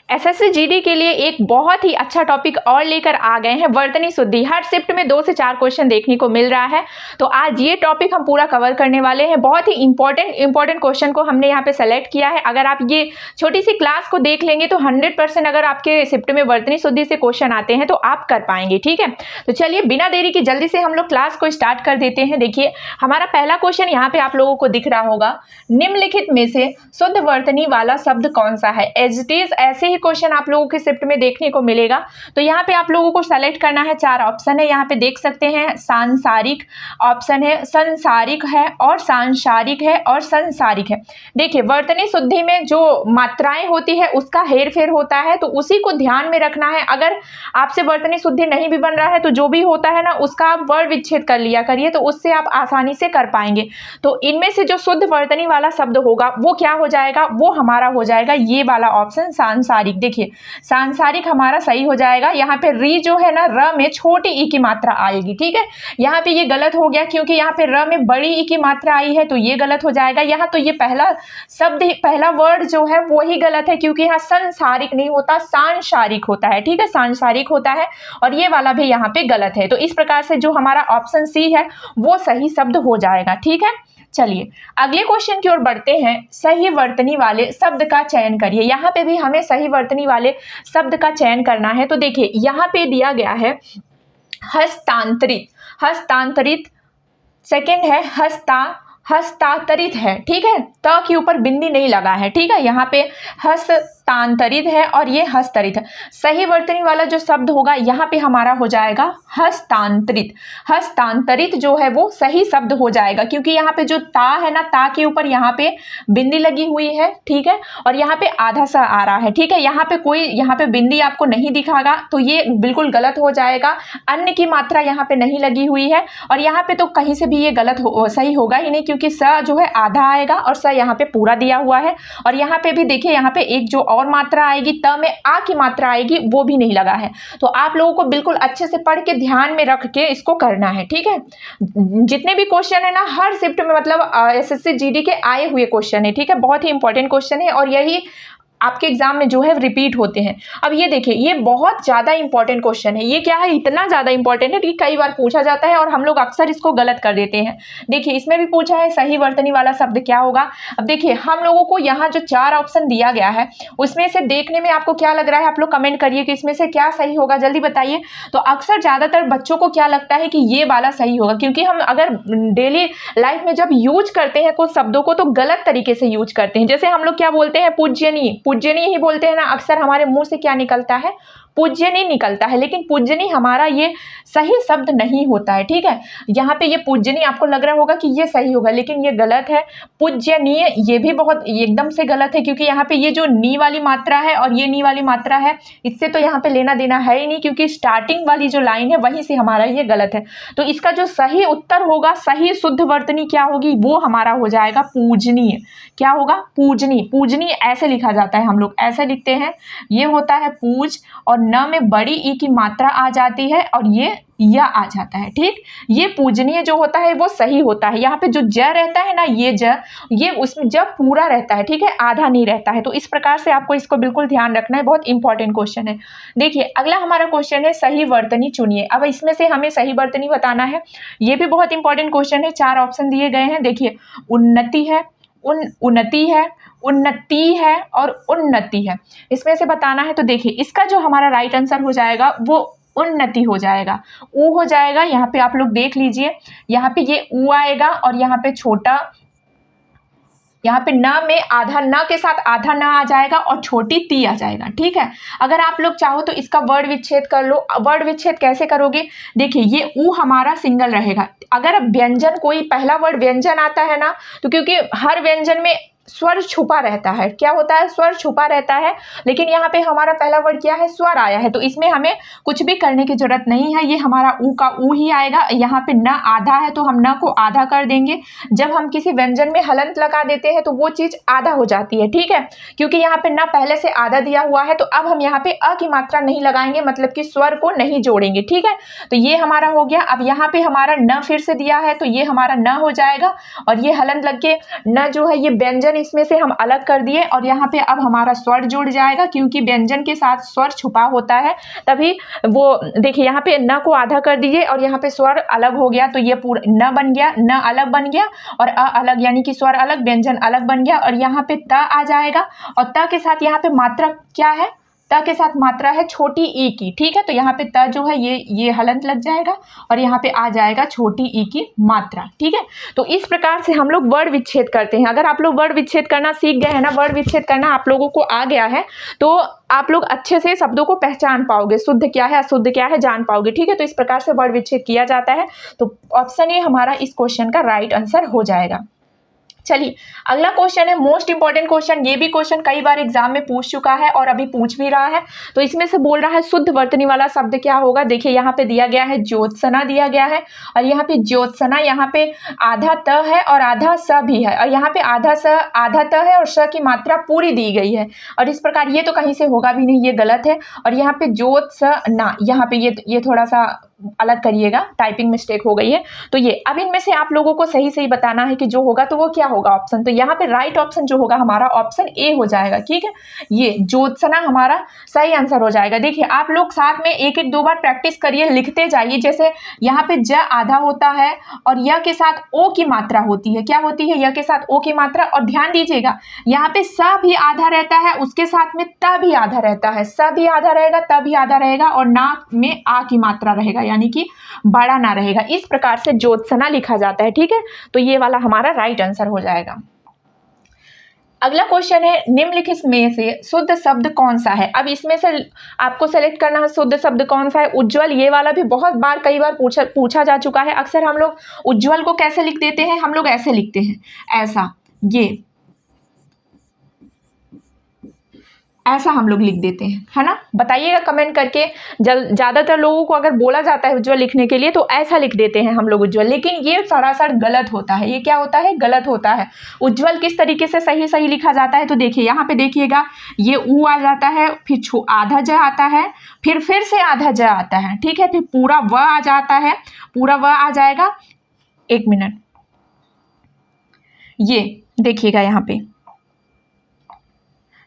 SSC GD के लिए एक बहुत ही अच्छा टॉपिक और लेकर आ गए हैं, वर्तनी शुद्धि। हर शिफ्ट में 2 से 4 क्वेश्चन देखने को मिल रहा है, तो आज ये टॉपिक हम पूरा कवर करने वाले हैं। बहुत ही इंपॉर्टेंट क्वेश्चन को हमने यहाँ पे सेलेक्ट किया है। अगर आप ये छोटी सी क्लास को देख लेंगे तो 100% अगर आपके शिफ्ट में वर्तनी शुद्धि से क्वेश्चन आते हैं तो आप कर पाएंगे। ठीक है, तो चलिए बिना देरी की जल्दी से हम लोग क्लास को स्टार्ट कर देते हैं। देखिए हमारा पहला क्वेश्चन यहाँ पे आप लोगों को दिख रहा होगा, निम्नलिखित में से शुद्ध वर्तनी वाला शब्द कौन सा है। एज इट इज ऐसे ही क्वेश्चन आप लोगों के शिफ्ट में देखने को मिलेगा। तो यहाँ पे आप लोगों को सेलेक्ट करना है, 4 ऑप्शन है, यहाँ पे देख सकते हैं। सांसारिक ऑप्शन है, संसारिक है और सांसारिक है और संसारिक है। देखिए वर्तनी शुद्धि में जो मात्राएं होती है उसका हेर फेर होता है, तो उसी को ध्यान में रखना है। अगर आपसे वर्तनी शुद्धि नहीं भी बन रहा है तो जो भी होता है ना उसका आप वर्ड विच्छेद कर लिया करिए, तो उससे आप आसानी से कर पाएंगे। तो इनमें से जो शुद्ध वर्तनी वाला शब्द होगा वो क्या हो जाएगा, वो हमारा हो जाएगा ये वाला ऑप्शन सांसारिक। देखिए सांसारिक हमारा सही हो जाएगा। यहाँ पे री जो है ना, र में छोटी ई की मात्रा आएगी। ठीक है, यहाँ पे ये गलत हो गया क्योंकि यहाँ पे र में बड़ी ई की मात्रा आई है, तो ये गलत हो जाएगा। यहाँ तो ये पहला शब्द पहला वर्ड जो है वो ही गलत है क्योंकि यहाँ संसारिक नहीं होता, सांसारिक होता है। ठीक है, सांसारिक होता है और ये वाला भी यहाँ पे गलत है। तो इस प्रकार से जो हमारा ऑप्शन सी है वो सही शब्द हो जाएगा। ठीक है, चलिए अगले क्वेश्चन की ओर बढ़ते हैं। सही वर्तनी वाले शब्द का चयन करिए। यहाँ पे भी हमें सही वर्तनी वाले शब्द का चयन करना है। तो देखिए यहाँ पे दिया गया है हस्तांतरित, हस्तांतरित। सेकंड है हस्तांतरित है। ठीक है, त के ऊपर बिंदी नहीं लगा है। ठीक है, यहाँ पे हस्तांतरित है और ये हस्तरित है। सही वर्तनी वाला जो शब्द होगा यहाँ पे हमारा हो जाएगा हस्तांतरित। हस्तांतरित जो है वो सही शब्द हो जाएगा क्योंकि यहाँ पे जो ता है ना, ता के ऊपर यहाँ पे बिंदी लगी हुई है। ठीक है, और यहाँ पे आधा सा आ रहा है। ठीक है, यहाँ पे कोई यहाँ पे बिंदी आपको नहीं दिखागा तो ये बिल्कुल गलत हो जाएगा। अन्य की मात्रा यहाँ पे नहीं लगी हुई है और यहाँ पे तो कहीं से भी ये गलत सही होगा ही नहीं क्योंकि स जो है आधा आएगा और स यहाँ पे पूरा दिया हुआ है। और यहाँ पे भी देखिए यहाँ पे एक जो और मात्रा आएगी, त में आ की मात्रा आएगी, वो भी नहीं लगा है। तो आप लोगों को बिल्कुल अच्छे से पढ़ के ध्यान में रख के इसको करना है। ठीक है, जितने भी क्वेश्चन है ना हर शिफ्ट में मतलब एसएससी जीडी के आए हुए क्वेश्चन है। ठीक है, बहुत ही इंपॉर्टेंट क्वेश्चन है और यही आपके एग्जाम में जो है रिपीट होते हैं। अब ये देखिए ये बहुत ज़्यादा इंपॉर्टेंट क्वेश्चन है। ये क्या है, इतना ज़्यादा इंपॉर्टेंट है कि कई बार पूछा जाता है और हम लोग अक्सर इसको गलत कर देते हैं। देखिए इसमें भी पूछा है सही वर्तनी वाला शब्द क्या होगा। अब देखिए हम लोगों को यहाँ जो 4 ऑप्शन दिया गया है उसमें से देखने में आपको क्या लग रहा है, आप लोग कमेंट करिए कि इसमें से क्या सही होगा, जल्दी बताइए। तो अक्सर ज़्यादातर बच्चों को क्या लगता है कि ये वाला सही होगा क्योंकि हम अगर डेली लाइफ में जब यूज करते हैं कुछ शब्दों को तो गलत तरीके से यूज करते हैं। जैसे हम लोग क्या बोलते हैं, पूज्यनीय, पूज्यनीय ही बोलते हैं ना। अक्सर हमारे मुंह से क्या निकलता है, पूज्यनीय निकलता है, लेकिन पूज्यनीय हमारा ये सही शब्द नहीं होता है। ठीक है, यहाँ पे ये पूज्यनीय आपको लग रहा होगा कि ये सही होगा लेकिन ये गलत है। पूज्यनीय ये भी बहुत एकदम से गलत है क्योंकि यहाँ पे ये जो नी वाली मात्रा है और ये नी वाली मात्रा है इससे तो यहाँ पे लेना देना है ही नहीं क्योंकि स्टार्टिंग वाली जो लाइन है वहीं से हमारा ये गलत है। तो इसका जो सही उत्तर होगा, सही शुद्ध वर्तनी क्या होगी, वो हमारा हो जाएगा पूजनीय। क्या होगा, पूजनीय। पूजनीय ऐसे लिखा जाता है, हम लोग ऐसे लिखते हैं, ये होता है पूज और न में बड़ी ई की मात्रा आ जाती है और ये या आ जाता है। ठीक, ये पूजनीय जो होता है वो सही होता है। यहाँ पे जो ज रहता है ना, ये ज, ये उसमें जब पूरा रहता है। ठीक है, आधा नहीं रहता है। तो इस प्रकार से आपको इसको बिल्कुल ध्यान रखना है, बहुत इंपॉर्टेंट क्वेश्चन है। देखिए अगला हमारा क्वेश्चन है सही वर्तनी चुनिए। अब इसमें से हमें सही वर्तनी बताना है, ये भी बहुत इंपॉर्टेंट क्वेश्चन है। 4 ऑप्शन दिए गए हैं। देखिए उन्नति है, उन्नति है, उन्नति है और उन्नति है, इसमें से बताना है। तो देखिए इसका जो हमारा राइट आंसर हो जाएगा वो उन्नति हो जाएगा, ऊ हो जाएगा। यहाँ पे आप लोग देख लीजिए, यहाँ पे ये ऊ आएगा और यहाँ पे छोटा, यहाँ पे न में आधा, न के साथ आधा न आ जाएगा और छोटी ती आ जाएगा। ठीक है, अगर आप लोग चाहो तो इसका वर्ड विच्छेद कर लो। वर्ड विच्छेद कैसे करोगे, देखिए ये ऊ हमारा सिंगल रहेगा। अगर व्यंजन कोई पहला वर्ड व्यंजन आता है ना, तो क्योंकि हर व्यंजन में स्वर छुपा रहता है, क्या होता है, स्वर छुपा रहता है, लेकिन यहाँ पे हमारा पहला वर्ड क्या है, स्वर आया है, तो इसमें हमें कुछ भी करने की जरूरत नहीं है। ये हमारा ऊ का ऊ ही आएगा। यहाँ पे न आधा है तो हम न को आधा कर देंगे। जब हम किसी व्यंजन में हलंत लगा देते हैं तो वो चीज आधा हो जाती है। ठीक है, क्योंकि यहाँ पे न पहले से आधा दिया हुआ है तो अब हम यहाँ पे अ की मात्रा नहीं लगाएंगे, मतलब कि स्वर को नहीं जोड़ेंगे। ठीक है, तो ये हमारा हो गया। अब यहाँ पे हमारा न फिर से दिया है तो ये हमारा न हो जाएगा और ये हलंत लग के न जो है ये व्यंजन इसमें से हम अलग कर दिए और यहाँ पे अब हमारा स्वर जुड़ जाएगा, क्योंकि व्यंजन के साथ स्वर छुपा होता है, तभी वो देखिए यहाँ पे न को आधा कर दीजिए और यहाँ पे स्वर अलग हो गया, तो ये पूरा न बन गया, न अलग बन गया और अ अलग, यानी कि स्वर अलग व्यंजन अलग बन गया। और यहाँ पे त आ जाएगा और त के साथ यहाँ पे मात्रा क्या है, त के साथ मात्रा है छोटी ई की, ठीक है। तो यहाँ पे त जो है ये हलंत लग जाएगा और यहाँ पे आ जाएगा छोटी ई की मात्रा, ठीक है। तो इस प्रकार से हम लोग वर्ण विच्छेद करते हैं। अगर आप लोग वर्ण विच्छेद करना सीख गए हैं ना, वर्ण विच्छेद करना आप लोगों को आ गया है, तो आप लोग अच्छे से शब्दों को पहचान पाओगे, शुद्ध क्या है अशुद्ध क्या है जान पाओगे, ठीक है। तो इस प्रकार से वर्ण विच्छेद किया जाता है। तो ऑप्शन ए हमारा इस क्वेश्चन का राइट आंसर हो जाएगा। चलिए अगला क्वेश्चन है मोस्ट इंपॉर्टेंट क्वेश्चन। ये भी क्वेश्चन कई बार एग्जाम में पूछ चुका है और अभी पूछ भी रहा है। तो इसमें से बोल रहा है शुद्ध वर्तनी वाला शब्द क्या होगा। देखिए यहाँ पे दिया गया है ज्योत्सना दिया गया है और यहाँ पे ज्योत्सना, यहाँ पे आधा त है और आधा स भी है और यहाँ पे आधा त है और स की मात्रा पूरी दी गई है और इस प्रकार ये तो कहीं से होगा भी नहीं, ये गलत है। और यहाँ पे ज्योत्सना, यहाँ पे ये थोड़ा सा अलग करिएगा, टाइपिंग मिस्टेक हो गई है। तो ये अब इनमें से आप लोगों को सही सही बताना है कि जो होगा तो वो क्या होगा ऑप्शन। तो यहाँ पे राइट ऑप्शन जो होगा हमारा ऑप्शन ए हो जाएगा, ठीक है। ये ज्योत्सना हमारा सही आंसर हो जाएगा। देखिए आप लोग साथ में एक एक दो बार प्रैक्टिस करिए, लिखते जाइए। जैसे यहाँ पे ज आधा होता है और य के साथ ओ की मात्रा होती है, क्या होती है, य के साथ ओ की मात्रा। और ध्यान दीजिएगा यहाँ पे स भी आधा रहता है, उसके साथ में त भी आधा रहता है, स भी आधा रहेगा, त भी आधा रहेगा और ना में आ की मात्रा रहेगा, यानी कि बड़ा ना रहेगा। इस प्रकार से ज्योत्सना लिखा जाता है, ठीक है। तो ये वाला हमारा राइट आंसर हो जाएगा। अगला क्वेश्चन है निम्नलिखित में से शुद्ध शब्द कौन सा है। अब इसमें से आपको सेलेक्ट करना है शुद्ध शब्द कौन सा है। उज्ज्वल, ये वाला भी बहुत बार कई बार पूछा जा चुका है। अक्सर हम लोग उज्ज्वल को कैसे लिख देते हैं, हम लोग ऐसे लिखते हैं, ऐसा, ये ऐसा हम लोग लिख देते हैं, है ना। बताइएगा कमेंट करके। ज़्यादातर लोगों को अगर बोला जाता है उज्ज्वल लिखने के लिए तो ऐसा लिख देते हैं हम लोग उज्ज्वल, लेकिन ये सरासर गलत होता है। ये क्या होता है, गलत होता है। उज्ज्वल किस तरीके से सही लिखा जाता है, तो देखिए यहाँ पे देखिएगा, ये ऊ आ जाता है, फिर आधा ज आता है, फिर से आधा ज आता है, ठीक है, फिर पूरा व आ जाता है, पूरा व आ जाएगा। एक मिनट, ये देखिएगा यहाँ पे,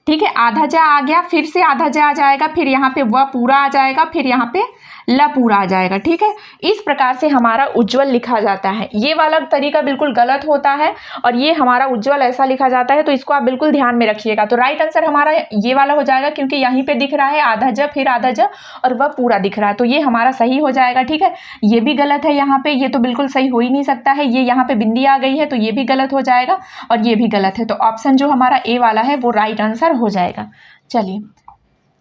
ठीक है, आधा जा आ गया, फिर से आधा जा आ जाएगा, फिर यहाँ पे व पूरा आ जाएगा, फिर यहाँ पे ल पूरा आ जाएगा, ठीक है। इस प्रकार से हमारा उज्ज्वल लिखा जाता है। ये वाला तरीका बिल्कुल गलत होता है और ये हमारा उज्ज्वल ऐसा लिखा जाता है, तो इसको आप बिल्कुल ध्यान में रखिएगा। तो राइट आंसर हमारा ये वाला हो जाएगा, क्योंकि यहीं पे दिख रहा है आधा ज, फिर आधा ज और वह पूरा दिख रहा है, तो ये हमारा सही हो जाएगा, ठीक है। ये भी गलत है यहाँ पे, ये तो बिल्कुल सही हो ही नहीं सकता है। ये यहाँ पे बिंदी आ गई है तो ये भी गलत हो जाएगा और ये भी गलत है। तो ऑप्शन जो हमारा ए वाला है वो राइट आंसर हो जाएगा। चलिए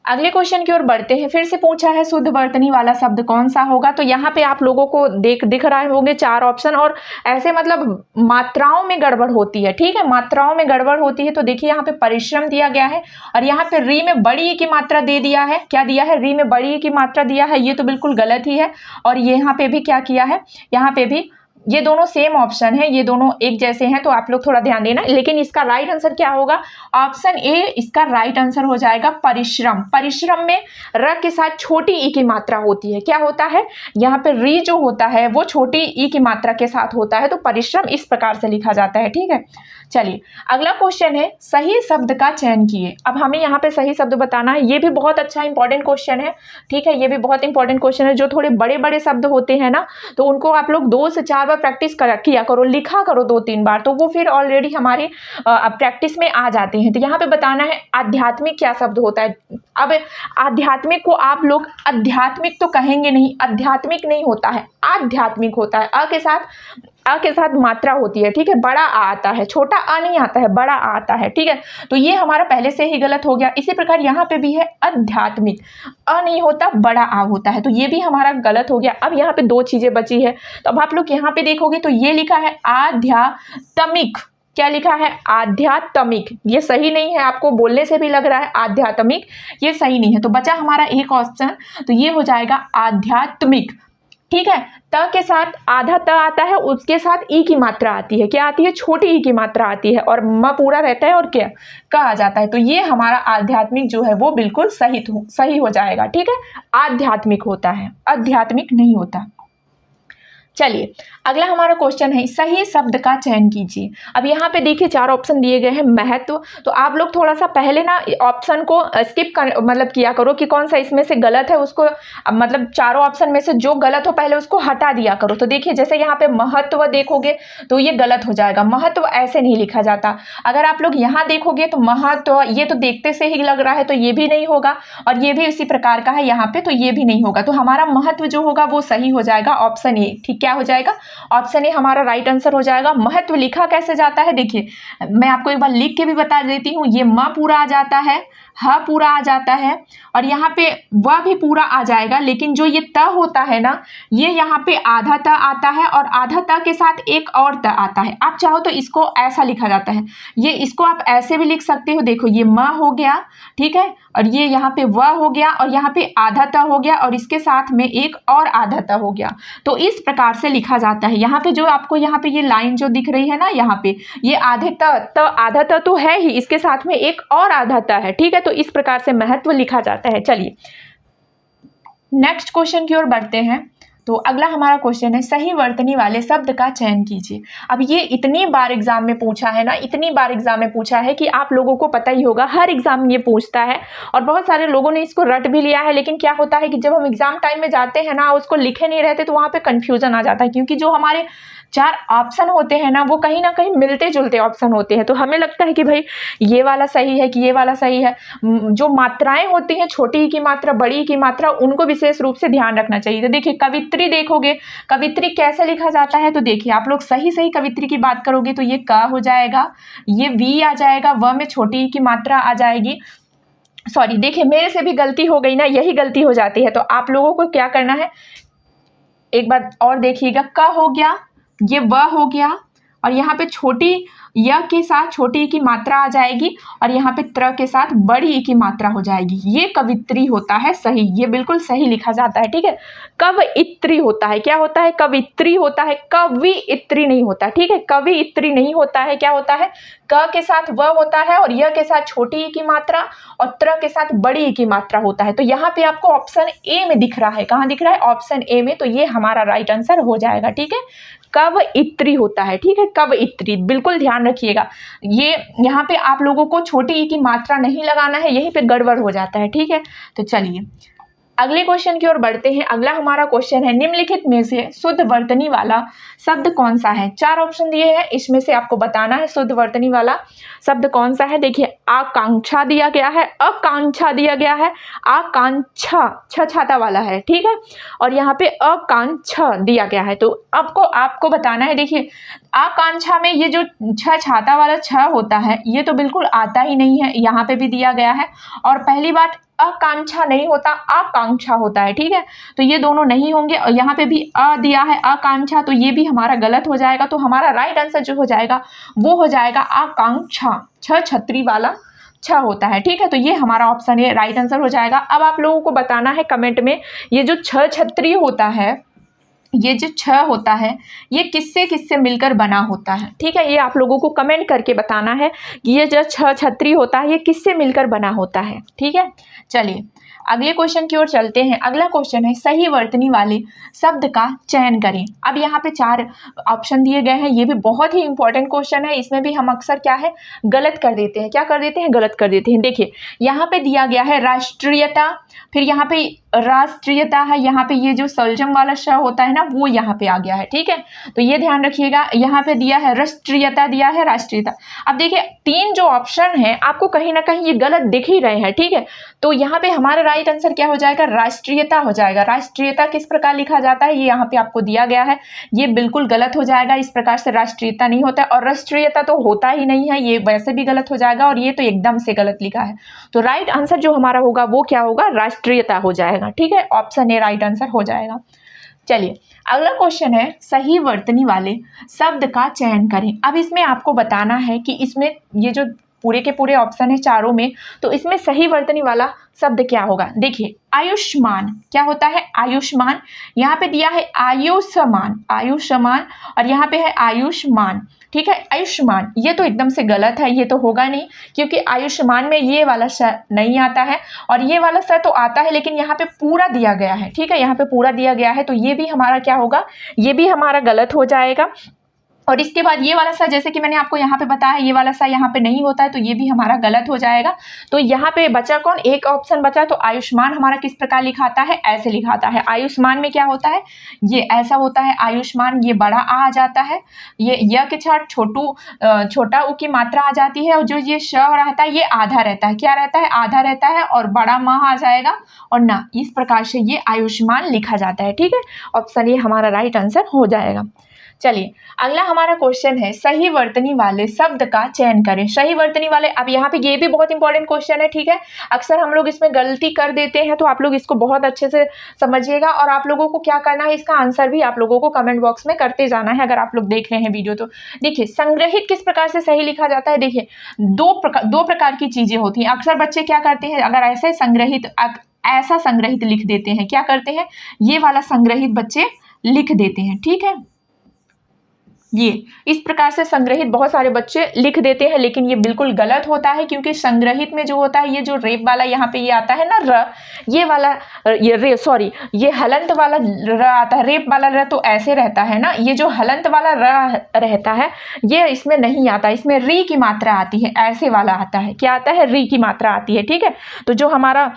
अगले क्वेश्चन की ओर बढ़ते हैं। फिर से पूछा है शुद्ध वर्तनी वाला शब्द कौन सा होगा। तो यहाँ पे आप लोगों को दिख रहे होंगे 4 ऑप्शन, और ऐसे मतलब मात्राओं में गड़बड़ होती है, ठीक है, मात्राओं में गड़बड़ होती है। तो देखिए यहाँ पे परिश्रम दिया गया है और यहाँ पे री में बड़ी ई की मात्रा दे दिया है। क्या दिया है, री में बड़ी ई की मात्रा दिया है, ये तो बिल्कुल गलत ही है। और यहाँ पे भी क्या किया है, यहाँ पे भी ये दोनों सेम ऑप्शन है, ये दोनों एक जैसे हैं, तो आप लोग थोड़ा ध्यान देना। लेकिन इसका राइट आंसर क्या होगा, ऑप्शन ए इसका राइट आंसर हो जाएगा परिश्रम। परिश्रम में र के साथ छोटी ई की मात्रा होती है। क्या होता है, यहाँ पे री जो होता है वो छोटी ई की मात्रा के साथ होता है, तो परिश्रम इस प्रकार से लिखा जाता है, ठीक है। चलिए अगला क्वेश्चन है सही शब्द का चयन किए। अब हमें यहाँ पे सही शब्द बताना है। ये भी बहुत अच्छा इंपॉर्टेंट क्वेश्चन है, ठीक है, ये भी बहुत इंपॉर्टेंट क्वेश्चन है। जो थोड़े बड़े बड़े शब्द होते हैं ना, तो उनको आप लोग 2 से 4 बार प्रैक्टिस किया करो, लिखा करो 2-3 बार, तो वो फिर ऑलरेडी हमारे प्रैक्टिस में आ जाते हैं। तो यहाँ पे बताना है आध्यात्मिक क्या शब्द होता है। अब आध्यात्मिक को आप लोग आध्यात्मिक तो कहेंगे नहीं, आध्यात्मिक नहीं होता है, आध्यात्मिक होता है। अ के साथ मात्रा होती है, ठीक है, बड़ा आ आता है, छोटा आ नहीं आता है, बड़ा आ आता है, ठीक है। तो ये हमारा पहले से ही गलत हो गया। इसी प्रकार यहाँ पे भी है आध्यात्मिक, अ नहीं होता, बड़ा आ होता है, तो ये भी हमारा गलत हो गया। अब यहाँ पे 2 चीजें बची है, तो अब आप लोग यहाँ पे देखोगे तो ये लिखा है आध्यात्मिक। क्या लिखा है, आध्यात्मिक, ये सही नहीं है, आपको बोलने से भी लग रहा है आध्यात्मिक, ये सही नहीं है। तो बचा हमारा एक ऑप्शन, तो ये हो जाएगा आध्यात्मिक, ठीक है। त के साथ आधा त आता है, उसके साथ ई की मात्रा आती है, क्या आती है, छोटी ई की मात्रा आती है, और म पूरा रहता है और क्या क आ जाता है। तो ये हमारा आध्यात्मिक जो है वो बिल्कुल सही हो जाएगा, ठीक है, आध्यात्मिक होता है, आध्यात्मिक नहीं होता। चलिए अगला हमारा क्वेश्चन है, सही शब्द का चयन कीजिए। अब यहाँ पे देखिए 4 ऑप्शन दिए गए हैं। महत्व, तो आप लोग थोड़ा सा पहले ना ऑप्शन को स्किप कर मतलब किया करो कि कौन सा इसमें से गलत है, उसको मतलब चारों ऑप्शन में से जो गलत हो पहले उसको हटा दिया करो। तो देखिए जैसे यहाँ पे महत्व देखोगे तो ये गलत हो जाएगा, महत्व ऐसे नहीं लिखा जाता। अगर आप लोग यहाँ देखोगे तो महत्व, ये तो देखते से ही लग रहा है तो ये भी नहीं होगा, और ये भी इसी प्रकार का है यहाँ पे, तो ये भी नहीं होगा। तो हमारा महत्व जो होगा वो सही हो जाएगा, ऑप्शन ए। ठीक, क्या हो जाएगा? ऑप्शन ए हमारा राइट आंसर हो जाएगा। महत्व लिखा कैसे जाता है, देखिए मैं आपको एक बार लिख के भी बता देती हूँ। ये म पूरा आ जाता है, ह पूरा आ जाता है, और यहाँ पे व भी पूरा आ जाएगा, लेकिन जो ये त होता है ना, ये यहाँ पे आधा त आता है और आधा त के साथ एक और त आता है। आप चाहो तो इसको ऐसा लिखा जाता है, ये इसको आप ऐसे भी लिख सकते हो। देखो ये म हो गया, ठीक है, और ये यहाँ पे व हो गया, और यहाँ पे आधा त हो गया, और इसके साथ में एक और आधा त हो गया। तो इस प्रकार से लिखा जाता है। यहाँ पे जो आपको यहाँ पे ये लाइन जो दिख रही है ना, यहाँ पे ये आधे त आधा त तो है ही, इसके साथ में एक और आधा त है, ठीक है। तो इस प्रकार से महत्व लिखा जाता है। चलिए नेक्स्ट क्वेश्चन की ओर बढ़ते हैं। तो अगला हमारा क्वेश्चन है, सही वर्तनी वाले शब्द का चयन कीजिए। अब ये इतनी बार एग्जाम में पूछा है ना, इतनी बार एग्जाम में पूछा है कि आप लोगों को पता ही होगा, हर एग्जाम में ये पूछता है और बहुत सारे लोगों ने इसको रट भी लिया है। लेकिन क्या होता है कि जब हम एग्जाम टाइम में जाते हैं ना, उसको लिखे नहीं रहते तो वहाँ पे कंफ्यूजन आ जाता है, क्योंकि जो हमारे 4 ऑप्शन होते हैं ना, वो कहीं ना कहीं मिलते जुलते ऑप्शन होते हैं। तो हमें लगता है कि भाई ये वाला सही है कि ये वाला सही है। जो मात्राएं होती हैं, छोटी की मात्रा, बड़ी की मात्रा, उनको विशेष रूप से ध्यान रखना चाहिए। तो देखिए कवित्री देखोगे, कवित्री कैसे लिखा जाता है, तो देखिए आप लोग सही सही कवित्री की बात करोगे तो ये क हो जाएगा, ये वी आ जाएगा, व में छोटी की मात्रा आ जाएगी। सॉरी, देखिए मेरे से भी गलती हो गई ना, यही गलती हो जाती है। तो आप लोगों को क्या करना है, एक बार और देखिएगा, क हो गया, ये व हो गया, और यहाँ पे छोटी य के साथ छोटी की मात्रा आ जाएगी, और यहाँ पे त्र के साथ बड़ी ई की मात्रा हो जाएगी। ये कवित्री होता है सही, ये बिल्कुल सही लिखा जाता है, ठीक है। कवइत्री होता है, क्या होता है? कवित्री होता है, कविइत्री नहीं होता, ठीक है। कविइत्री नहीं होता है, क्या होता है? क के साथ व होता है, और य के साथ छोटी ई की मात्रा, और त्र के साथ बड़ी ई की मात्रा होता है। तो यहाँ पे आपको ऑप्शन ए में दिख रहा है, कहाँ दिख रहा है? ऑप्शन ए में। तो ये हमारा राइट आंसर हो जाएगा, ठीक है। कवइत्री होता है, ठीक है, कवइत्री, बिल्कुल ध्यान रखिएगा। ये यहाँ पे आप लोगों को छोटी ई की मात्रा नहीं लगाना है, यहीं पे गड़बड़ हो जाता है, ठीक है। तो चलिए अगले क्वेश्चन की ओर बढ़ते हैं। अगला हमारा क्वेश्चन है, निम्नलिखित में से शुद्ध वर्तनी वाला शब्द कौन सा है? 4 ऑप्शन दिए हैं, इसमें से आपको बताना है शुद्ध वर्तनी वाला शब्द कौन सा है। देखिए आकांक्षा दिया गया है, आकांक्षा दिया गया है, आकांक्षा छ छाता वाला है, ठीक है, और यहाँ पे आकांक्षा दिया गया है। तो आपको बताना है। देखिए आकांक्षा में ये जो छ छाता वाला छ होता है, ये तो बिल्कुल आता ही नहीं है, यहाँ पे भी दिया गया है। और पहली बात, आकांक्षा नहीं होता, आकांक्षा होता है, ठीक है। तो ये दोनों नहीं होंगे, और यहाँ पे भी अ दिया है, आकांक्षा, तो ये भी हमारा गलत हो जाएगा। तो हमारा राइट आंसर जो हो जाएगा वो हो जाएगा आकांक्षा, छ छतरी वाला छ होता है, ठीक है। तो ये हमारा ऑप्शन ये राइट आंसर हो जाएगा। अब आप लोगों को बताना है कमेंट में, ये जो छ छतरी होता है, ये जो छ होता है, ये किससे किससे मिलकर बना होता है, ठीक है। ये आप लोगों को कमेंट करके बताना है कि ये जो छ छतरी होता है ये किससे मिलकर बना होता है, ठीक है। चलिए अगले क्वेश्चन की ओर चलते हैं। अगला क्वेश्चन है, सही वर्तनी वाले शब्द का चयन करें। अब यहाँ पे 4 ऑप्शन दिए गए हैं, ये भी बहुत ही इंपॉर्टेंट क्वेश्चन है। इसमें भी हम अक्सर क्या है, गलत कर देते हैं। क्या कर देते हैं? गलत कर देते हैं। देखिए यहाँ पे दिया गया है राष्ट्रीयता, फिर यहाँ पे राष्ट्रीयता है, यहाँ पे ये जो सलजम वाला श होता है ना, वो यहाँ पे आ गया है, ठीक है। तो ये ध्यान रखिएगा। यहाँ पे दिया है राष्ट्रीयता, दिया है राष्ट्रीयता। अब देखिए 3 जो ऑप्शन है आपको कहीं ना कहीं ये गलत दिख ही रहे हैं, ठीक है। तो यहाँ पे हमारा राइट आंसर क्या हो जाएगा? राष्ट्रीयता हो जाएगा। राष्ट्रीयता किस प्रकार लिखा जाता है, ये यहाँ पे आपको दिया गया है, ये बिल्कुल गलत हो जाएगा। इस प्रकार से राष्ट्रीयता नहीं होता है, और राष्ट्रीयता तो होता ही नहीं है, ये वैसे भी गलत हो जाएगा, और ये तो एकदम से गलत लिखा है। तो राइट आंसर जो हमारा होगा वो क्या होगा? राष्ट्रीयता हो जाएगा, ठीक है। ऑप्शन ए राइट आंसर हो जाएगा। चलिए अगला क्वेश्चन है, सही वर्तनी वाले शब्द का चयन करें। अब इसमें आपको बताना है कि इसमें ये जो पूरे के पूरे ऑप्शन है चारों में, तो इसमें सही वर्तनी वाला शब्द क्या होगा? देखिए आयुष्मान क्या होता है? आयुष्मान। यहाँ पे दिया है आयुष्मान, आयुष्मान, और यहाँ पे है आयुष्मान। ठीक है, आयुष्मान ये तो एकदम से गलत है, ये तो होगा नहीं, क्योंकि आयुष्मान में ये वाला स नहीं आता है और ये वाला स तो आता है, लेकिन यहाँ पे पूरा दिया गया है। ठीक है, यहाँ पे पूरा दिया गया है, तो ये भी हमारा क्या होगा? ये भी हमारा गलत हो जाएगा। और इसके बाद ये वाला सा, जैसे कि मैंने आपको यहाँ पे बताया, ये वाला सा यहाँ पे नहीं होता है, तो ये भी हमारा गलत हो जाएगा। तो यहाँ पे बचा कौन? एक ऑप्शन बचा। तो आयुष्मान हमारा किस प्रकार लिखाता है? ऐसे लिखाता है। आयुष्मान में क्या होता है? ये ऐसा होता है आयुष्मान, ये बड़ा आ जाता है, ये य के साथ छोटा उ की मात्रा आ जाती है, और जो ये श रहता है ये आधा रहता है। क्या रहता है? आधा रहता है, और बड़ा म आ जाएगा और ना, इस प्रकार से ये आयुष्मान लिखा जाता है। ठीक है, ऑप्शन ये हमारा राइट आंसर हो जाएगा। चलिए अगला हमारा क्वेश्चन है, सही वर्तनी वाले शब्द का चयन करें। सही वर्तनी वाले, अब यहाँ पे ये भी बहुत इंपॉर्टेंट क्वेश्चन है। ठीक है, अक्सर हम लोग इसमें गलती कर देते हैं, तो आप लोग इसको बहुत अच्छे से समझिएगा, और आप लोगों को क्या करना है, इसका आंसर भी आप लोगों को कमेंट बॉक्स में करते जाना है, अगर आप लोग देख रहे हैं वीडियो तो। देखिए संग्रहित किस प्रकार से सही लिखा जाता है? देखिए दो प्रकार की चीजें होती हैं। अक्सर बच्चे क्या करते हैं, अगर ऐसे संग्रहित ऐसा संग्रहित लिख देते हैं, क्या करते हैं, ये वाला संग्रहित बच्चे लिख देते हैं। ठीक है, ये इस प्रकार से संग्रहित बहुत सारे बच्चे लिख देते हैं, लेकिन ये बिल्कुल गलत होता है, क्योंकि संग्रहित में जो होता है, ये जो रेप वाला यहाँ पे ये आता है ना र, ये वाला ये हलंत वाला र आता है, रेप वाला र तो ऐसे रहता है ना, ये जो हलंत वाला र रहता है ये इसमें नहीं आता, इसमें री की मात्रा आती है, ऐसे वाला आता है। क्या आता है? री की मात्रा आती है। ठीक है, तो जो हमारा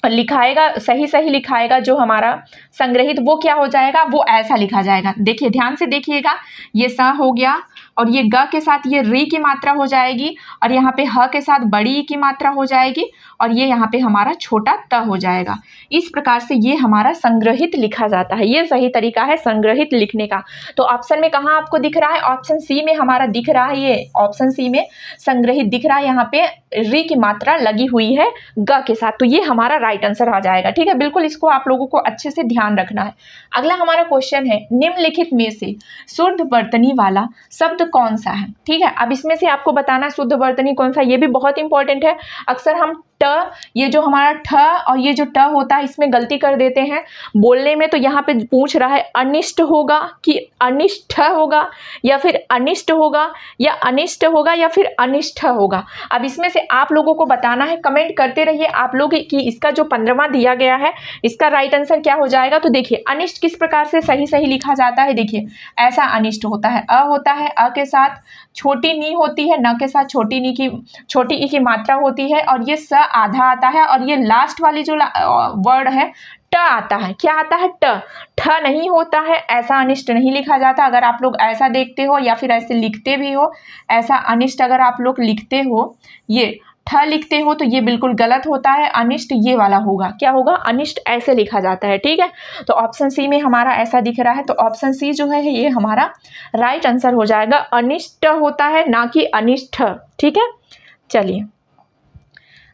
लिखाएगा, सही लिखाएगा जो हमारा संग्रहित, वो क्या हो जाएगा? वो ऐसा लिखा जाएगा। देखिए ध्यान से देखिएगा, ये स हो गया, और ये ग के साथ ये री की मात्रा हो जाएगी, और यहाँ पे ह के साथ बड़ी ई की मात्रा हो जाएगी, और ये यहाँ पे हमारा छोटा त हो जाएगा। इस प्रकार से ये हमारा संग्रहित लिखा जाता है। ये सही तरीका है संग्रहित लिखने का। तो ऑप्शन में कहाँ आपको दिख रहा है? ऑप्शन सी में हमारा दिख रहा है, ये ऑप्शन सी में संग्रहित दिख रहा है, यहाँ पे री की मात्रा लगी हुई है ग के साथ, तो ये हमारा राइट आंसर आ जाएगा। ठीक है, बिल्कुल इसको आप लोगों को अच्छे से ध्यान रखना है। अगला हमारा क्वेश्चन है, निम्नलिखित में से शुद्ध वर्तनी वाला शब्द कौन सा है? ठीक है, अब इसमें से आपको बताना शुद्ध वर्तनी कौन सा, ये भी बहुत इंपॉर्टेंट है। अक्सर हम ट, ये जो हमारा ठ और ये जो ट होता है, इसमें गलती कर देते हैं बोलने में। तो यहाँ पे पूछ रहा है अनिष्ट होगा कि अनिष्ठ होगा, या फिर अनिष्ट होगा, या अनिष्ट होगा, या फिर अनिष्ठ होगा। अब इसमें से आप लोगों को बताना है, कमेंट करते रहिए आप लोग कि इसका जो 15वां दिया गया है, इसका राइट आंसर क्या हो जाएगा। तो देखिए अनिष्ट किस प्रकार से सही लिखा जाता है। देखिए ऐसा अनिष्ट होता है, अ होता है, अ के साथ छोटी नी होती है, न के साथ छोटी ई की मात्रा होती है, और ये स आधा आता है, और ये लास्ट वाली जो वर्ड है ट आता है। क्या आता है? ट। ठ नहीं होता है, ऐसा अनिष्ट नहीं लिखा जाता। अगर आप लोग ऐसा देखते हो या फिर ऐसे लिखते भी हो, ऐसा अनिष्ट अगर आप लोग लिखते हो, ये ठ लिखते हो, तो ये बिल्कुल गलत होता है। अनिष्ट ये वाला होगा। क्या होगा? अनिष्ट ऐसे लिखा जाता है। ठीक है, तो ऑप्शन सी में हमारा ऐसा दिख रहा है, तो ऑप्शन सी जो है ये हमारा राइट आंसर हो जाएगा। अनिष्ट होता है, ना कि अनिष्ठ। ठीक है, चलिए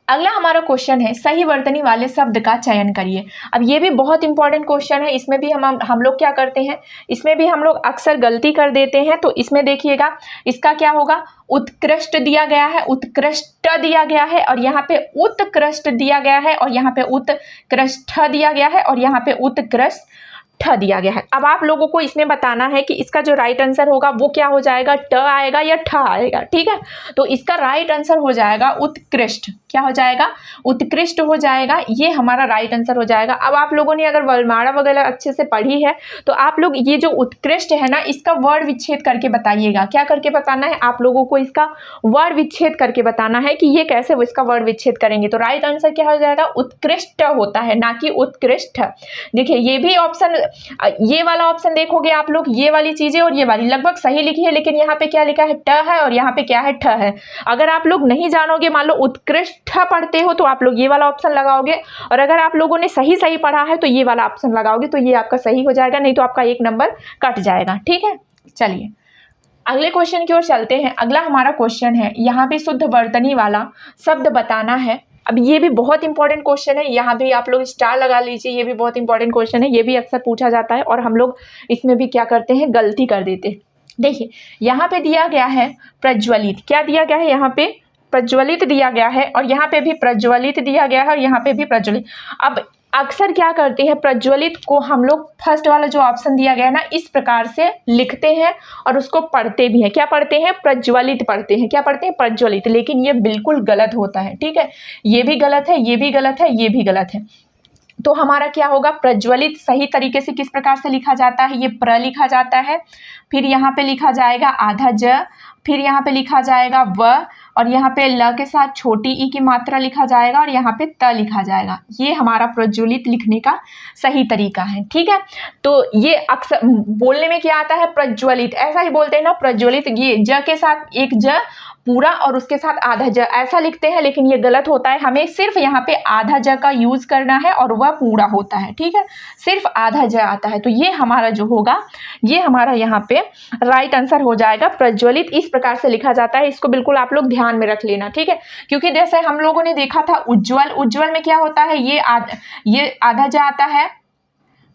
अगला हमारा क्वेश्चन है, सही वर्तनी वाले शब्द का चयन करिए। अब ये भी बहुत इंपॉर्टेंट क्वेश्चन है। इसमें भी हम लोग क्या करते हैं, इसमें भी हम लोग अक्सर गलती कर देते हैं। तो इसमें देखिएगा, इसका क्या होगा, उत्कृष्ट दिया गया है, उत्कृष्ट दिया गया है, और यहाँ पे उत्कृष्ट दिया गया है, और यहाँ पे उत्कृष्ट दिया गया है, और यहाँ पे उत्कृष्ट ठ दिया गया है। अब आप लोगों को इसमें बताना है कि इसका जो राइट आंसर होगा वो क्या हो जाएगा, ट आएगा या ठ आएगा। ठीक है, तो इसका राइट आंसर हो जाएगा उत्कृष्ट। क्या हो जाएगा? उत्कृष्ट हो जाएगा, ये हमारा राइट आंसर हो जाएगा। अब आप लोगों ने अगर वर्णमाला वगैरह अच्छे से पढ़ी है, तो आप लोग ये जो उत्कृष्ट है ना, इसका वर्ण विच्छेद करके बताइएगा। क्या करके बताना है आप लोगों को? इसका वर्ण विच्छेद करके बताना है कि ये कैसे इसका वर्ण विच्छेद करेंगे। तो राइट आंसर क्या हो जाएगा? उत्कृष्ट होता है, ना कि उत्कृष्ट। देखिए ये भी ऑप्शन, ये वाला ऑप्शन देखोगे आप लोग, ये वाली चीजें और ये वाली लगभग सही लिखी है, लेकिन यहाँ पे क्या लिखा है, ट है, और यहाँ पे क्या है, ठ है। अगर आप लोग नहीं जानोगे, मान लो उत्कृष्ट पढ़ते हो, तो आप लोग ये वाला ऑप्शन लगाओगे, और अगर आप लोगों ने सही पढ़ा है तो ये वाला ऑप्शन लगाओगे, तो ये आपका सही हो जाएगा, नहीं तो आपका 1 नंबर कट जाएगा। ठीक है, चलिए अगले क्वेश्चन की ओर चलते हैं। अगला हमारा क्वेश्चन है, यहाँ भी शुद्ध वर्तनी वाला शब्द बताना है। अब ये भी बहुत इंपॉर्टेंट क्वेश्चन है, यहाँ भी आप लोग स्टार लगा लीजिए, ये भी बहुत इंपॉर्टेंट क्वेश्चन है, ये भी अक्सर पूछा जाता है, और हम लोग इसमें भी क्या करते हैं, गलती कर देते हैं। देखिए यहाँ पे दिया गया है प्रज्वलित। क्या दिया गया है यहाँ पे? प्रज्वलित दिया गया है और यहाँ पे भी प्रज्वलित दिया गया है और यहाँ पे भी प्रज्वलित। अब अक्सर क्या करते हैं, प्रज्वलित को हम लोग फर्स्ट वाला जो ऑप्शन दिया गया है ना, इस प्रकार से लिखते हैं और उसको पढ़ते भी हैं। क्या पढ़ते हैं? प्रज्वलित पढ़ते हैं। क्या पढ़ते हैं? प्रज्वलित। लेकिन ये बिल्कुल गलत होता है, ठीक है, ये भी गलत है, ये भी गलत है, ये भी गलत है। तो हमारा क्या होगा, प्रज्वलित सही तरीके से किस प्रकार से लिखा जाता है, ये प्र लिखा जाता है, फिर यहाँ पे लिखा जाएगा आधा ज, फिर यहाँ पे लिखा जाएगा व, और यहाँ पे ल के साथ छोटी ई की मात्रा लिखा जाएगा और यहाँ पे त लिखा जाएगा। ये हमारा प्रज्वलित लिखने का सही तरीका है, ठीक है। तो ये अक्सर बोलने में क्या आता है, प्रज्वलित, ऐसा ही बोलते हैं ना, प्रज्वलित। ये ज के साथ एक ज पूरा और उसके साथ आधा ज ऐसा लिखते हैं, लेकिन ये गलत होता है। हमें सिर्फ यहाँ पे आधा ज का यूज करना है और वह पूरा होता है, ठीक है, सिर्फ आधा ज आता है। तो ये हमारा जो होगा, ये हमारा यहाँ पे राइट आंसर हो जाएगा। प्रज्वलित इस प्रकार से लिखा जाता है, इसको बिल्कुल आप लोग ध्यान में रख लेना, ठीक है। क्योंकि जैसे हम लोगों ने देखा था उज्ज्वल, उज्ज्वल में क्या होता है, ये आधा ज आता है।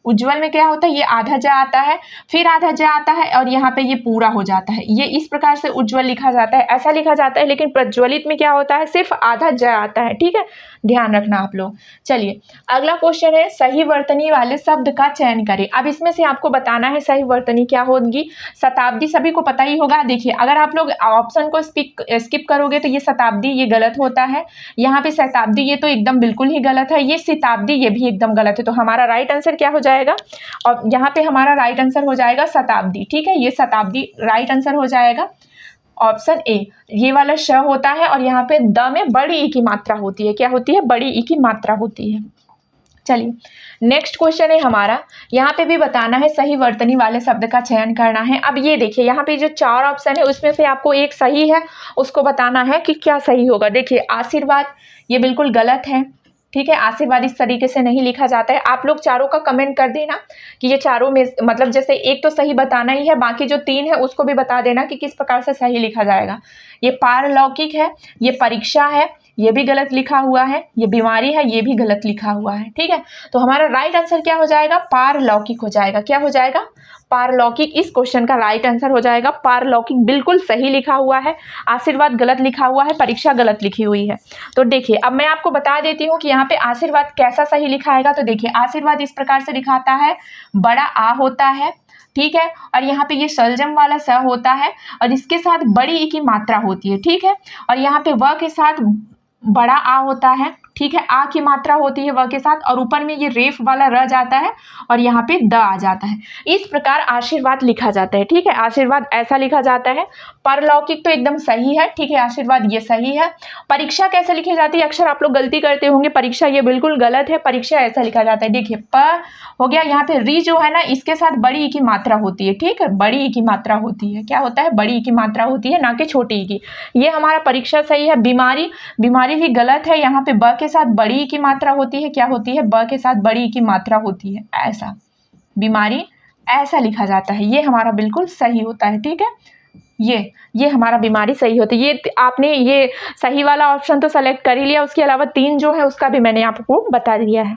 उज्ज्वल में क्या होता है, ये आधा ज आता है, फिर आधा ज आता है और यहाँ पे ये पूरा हो जाता है। ये इस प्रकार से उज्ज्वल लिखा जाता है, ऐसा लिखा जाता है। लेकिन प्रज्वलित में क्या होता है, सिर्फ आधा ज आता है, ठीक है, ध्यान रखना आप लोग। चलिए अगला क्वेश्चन है, सही वर्तनी वाले शब्द का चयन करें। अब इसमें से आपको बताना है सही वर्तनी क्या होगी। शताब्दी सभी को पता ही होगा। देखिए अगर आप लोग ऑप्शन को स्किप करोगे तो ये शताब्दी, ये गलत होता है। यहाँ पे शताब्दी, ये तो एकदम बिल्कुल ही गलत है। ये शताब्दी, ये भी एकदम गलत है। तो हमारा राइट आंसर क्या हो जाएगा, और यहाँ पे हमारा राइट आंसर हो जाएगा शताब्दी, ठीक है, ये शताब्दी राइट आंसर हो जाएगा। ऑप्शन ए, ये वाला श होता है और यहाँ पे द में बड़ी ई की मात्रा होती है। क्या होती है? बड़ी ई की मात्रा होती है। चलिए नेक्स्ट क्वेश्चन है हमारा, यहाँ पे भी बताना है सही वर्तनी वाले शब्द का चयन करना है। अब ये देखिए यहाँ पे जो 4 ऑप्शन है उसमें से आपको एक सही है, उसको बताना है कि क्या सही होगा। देखिए आशीर्वाद, ये बिल्कुल गलत है, ठीक है, आशीर्वाद इस तरीके से नहीं लिखा जाता है। आप लोग चारों का कमेंट कर देना कि ये चारों में, मतलब जैसे एक तो सही बताना ही है, बाकी जो 3 है उसको भी बता देना कि किस प्रकार से सही लिखा जाएगा। ये पारलौकिक है, ये परीक्षा है, ये भी गलत लिखा हुआ है, ये बीमारी है, ये भी गलत लिखा हुआ है, ठीक है। तो हमारा राइट आंसर क्या हो जाएगा, पारलौकिक हो जाएगा। क्या हो जाएगा? पारलौकिक इस क्वेश्चन का राइट आंसर हो जाएगा। पारलौकिक बिल्कुल सही लिखा हुआ है, आशीर्वाद गलत लिखा हुआ है, परीक्षा गलत लिखी हुई है। तो देखिए अब मैं आपको बता देती हूँ कि यहाँ पे आशीर्वाद कैसा सही लिखा आएगा। तो देखिए आशीर्वाद इस प्रकार से लिखाता है, बड़ा आ होता है, ठीक है, और यहाँ पे ये सलजम वाला स होता है और इसके साथ बड़ी ई की मात्रा होती है, ठीक है, और यहाँ पे व के साथ बड़ा आ होता है, ठीक है, आ की मात्रा होती है व के साथ, और ऊपर में ये रेफ वाला र जाता है और यहाँ पे द आ जाता है। इस प्रकार आशीर्वाद लिखा जाता है, ठीक है, आशीर्वाद ऐसा लिखा जाता है। परलौकिक तो एकदम सही है, ठीक है, आशीर्वाद ये सही है। परीक्षा कैसे लिखी जाती है, अक्सर आप लोग गलती करते होंगे, परीक्षा ये बिल्कुल गलत है, परीक्षा ऐसा लिखा जाता है। देखिए प हो गया, यहाँ पे री जो है ना, इसके साथ बड़ी ई की मात्रा होती है, ठीक है, बड़ी ई की मात्रा होती है। क्या होता है? बड़ी ई की मात्रा होती है, ना कि छोटी ई की। ये हमारा परीक्षा सही है। बीमारी, बीमारी भी गलत है, यहाँ पे ब के साथ बड़ी ई की मात्रा होती है। क्या होती है? ब के साथ बड़ी ई की मात्रा होती है, ऐसा बीमारी ऐसा लिखा जाता है। ये हमारा बिल्कुल सही होता है, ठीक है, ये हमारा बीमारी सही होती है। ये आपने ये सही वाला ऑप्शन तो सेलेक्ट कर ही लिया, उसके अलावा 3 जो है उसका भी मैंने आपको बता दिया है।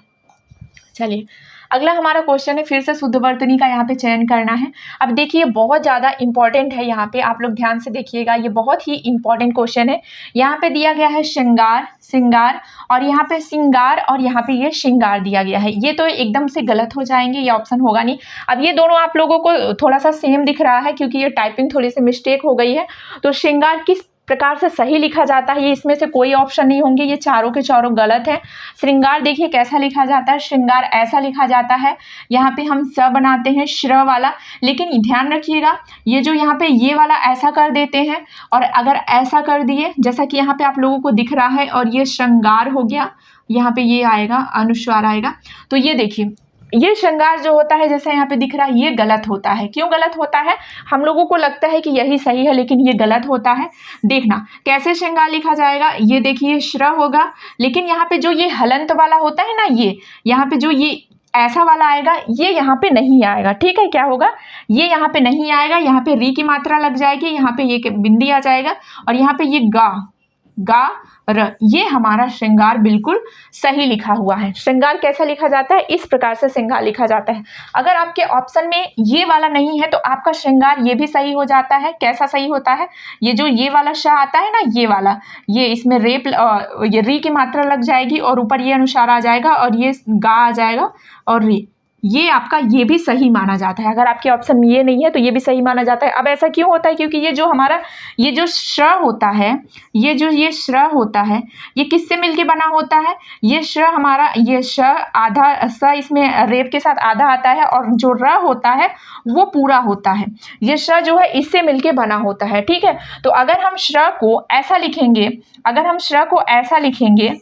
चलिए अगला हमारा क्वेश्चन है, फिर से शुद्ध वर्तनी का यहाँ पे चयन करना है। अब देखिए बहुत ज़्यादा इंपॉर्टेंट है, यहाँ पे आप लोग ध्यान से देखिएगा, ये बहुत ही इंपॉर्टेंट क्वेश्चन है। यहाँ पे दिया गया है श्रृंगार, सिंगार, और यहाँ पे सिंगार, और यहाँ पे ये श्रृंगार दिया गया है। ये तो एकदम से गलत हो जाएंगे, ये ऑप्शन होगा नहीं। अब ये दोनों आप लोगों को थोड़ा सा सेम दिख रहा है क्योंकि ये टाइपिंग थोड़ी सी मिस्टेक हो गई है। तो श्रृंगार किस प्रकार से सही लिखा जाता है, ये इसमें से कोई ऑप्शन नहीं होंगे, ये चारों के चारों गलत है। श्रृंगार देखिए कैसा लिखा जाता है, श्रृंगार ऐसा लिखा जाता है, यहाँ पे हम स बनाते हैं श्र वाला, लेकिन ध्यान रखिएगा ये जो यहाँ पे ये वाला ऐसा कर देते हैं, और अगर ऐसा कर दिए जैसा कि यहाँ पे आप लोगों को दिख रहा है, और ये श्रृंगार हो गया, यहाँ पे ये आएगा अनुस्वार आएगा। तो ये देखिए ये श्रृंगार जो होता है जैसा यहाँ पे दिख रहा है, ये गलत होता है। क्यों गलत होता है? हम लोगों को लगता है कि यही सही है, लेकिन ये गलत होता है। देखना कैसे श्रृंगार लिखा जाएगा, ये देखिए श्र होगा, लेकिन यहाँ पे जो ये हलंत वाला होता है ना, ये यहाँ पे जो ये ऐसा वाला आएगा, ये यहाँ पे नहीं आएगा, ठीक है। क्या होगा? ये यहाँ पे नहीं आएगा, यहाँ पे री की मात्रा लग जाएगी, यहाँ पे ये बिंदी आ जाएगा, और यहाँ पे ये गा र, ये हमारा श्रृंगार बिल्कुल सही लिखा हुआ है। श्रृंगार कैसा लिखा जाता है? इस प्रकार से श्रृंगार लिखा जाता है। अगर आपके ऑप्शन में ये वाला नहीं है तो आपका श्रृंगार ये भी सही हो जाता है। कैसा सही होता है? ये जो ये वाला श आता है ना, ये वाला, ये इसमें ये री की मात्रा लग जाएगी और ऊपर ये अनुस्वार आ जाएगा और ये गा आ जाएगा और री, ये आपका ये भी सही माना जाता है। अगर आपके ऑप्शन में ये नहीं है तो ये भी सही माना जाता है। अब ऐसा क्यों होता है? क्योंकि ये जो हमारा ये जो श्र होता है, ये श्र होता है, ये किससे मिलके बना होता है? ये श्र हमारा, ये श आधा स इसमें रेप के साथ आधा आता है और जो र होता है वो पूरा होता है। ये श्र जो है इससे मिलके बना होता है। ठीक है, तो अगर हम श्र को ऐसा लिखेंगे, अगर हम श्र को ऐसा लिखेंगे,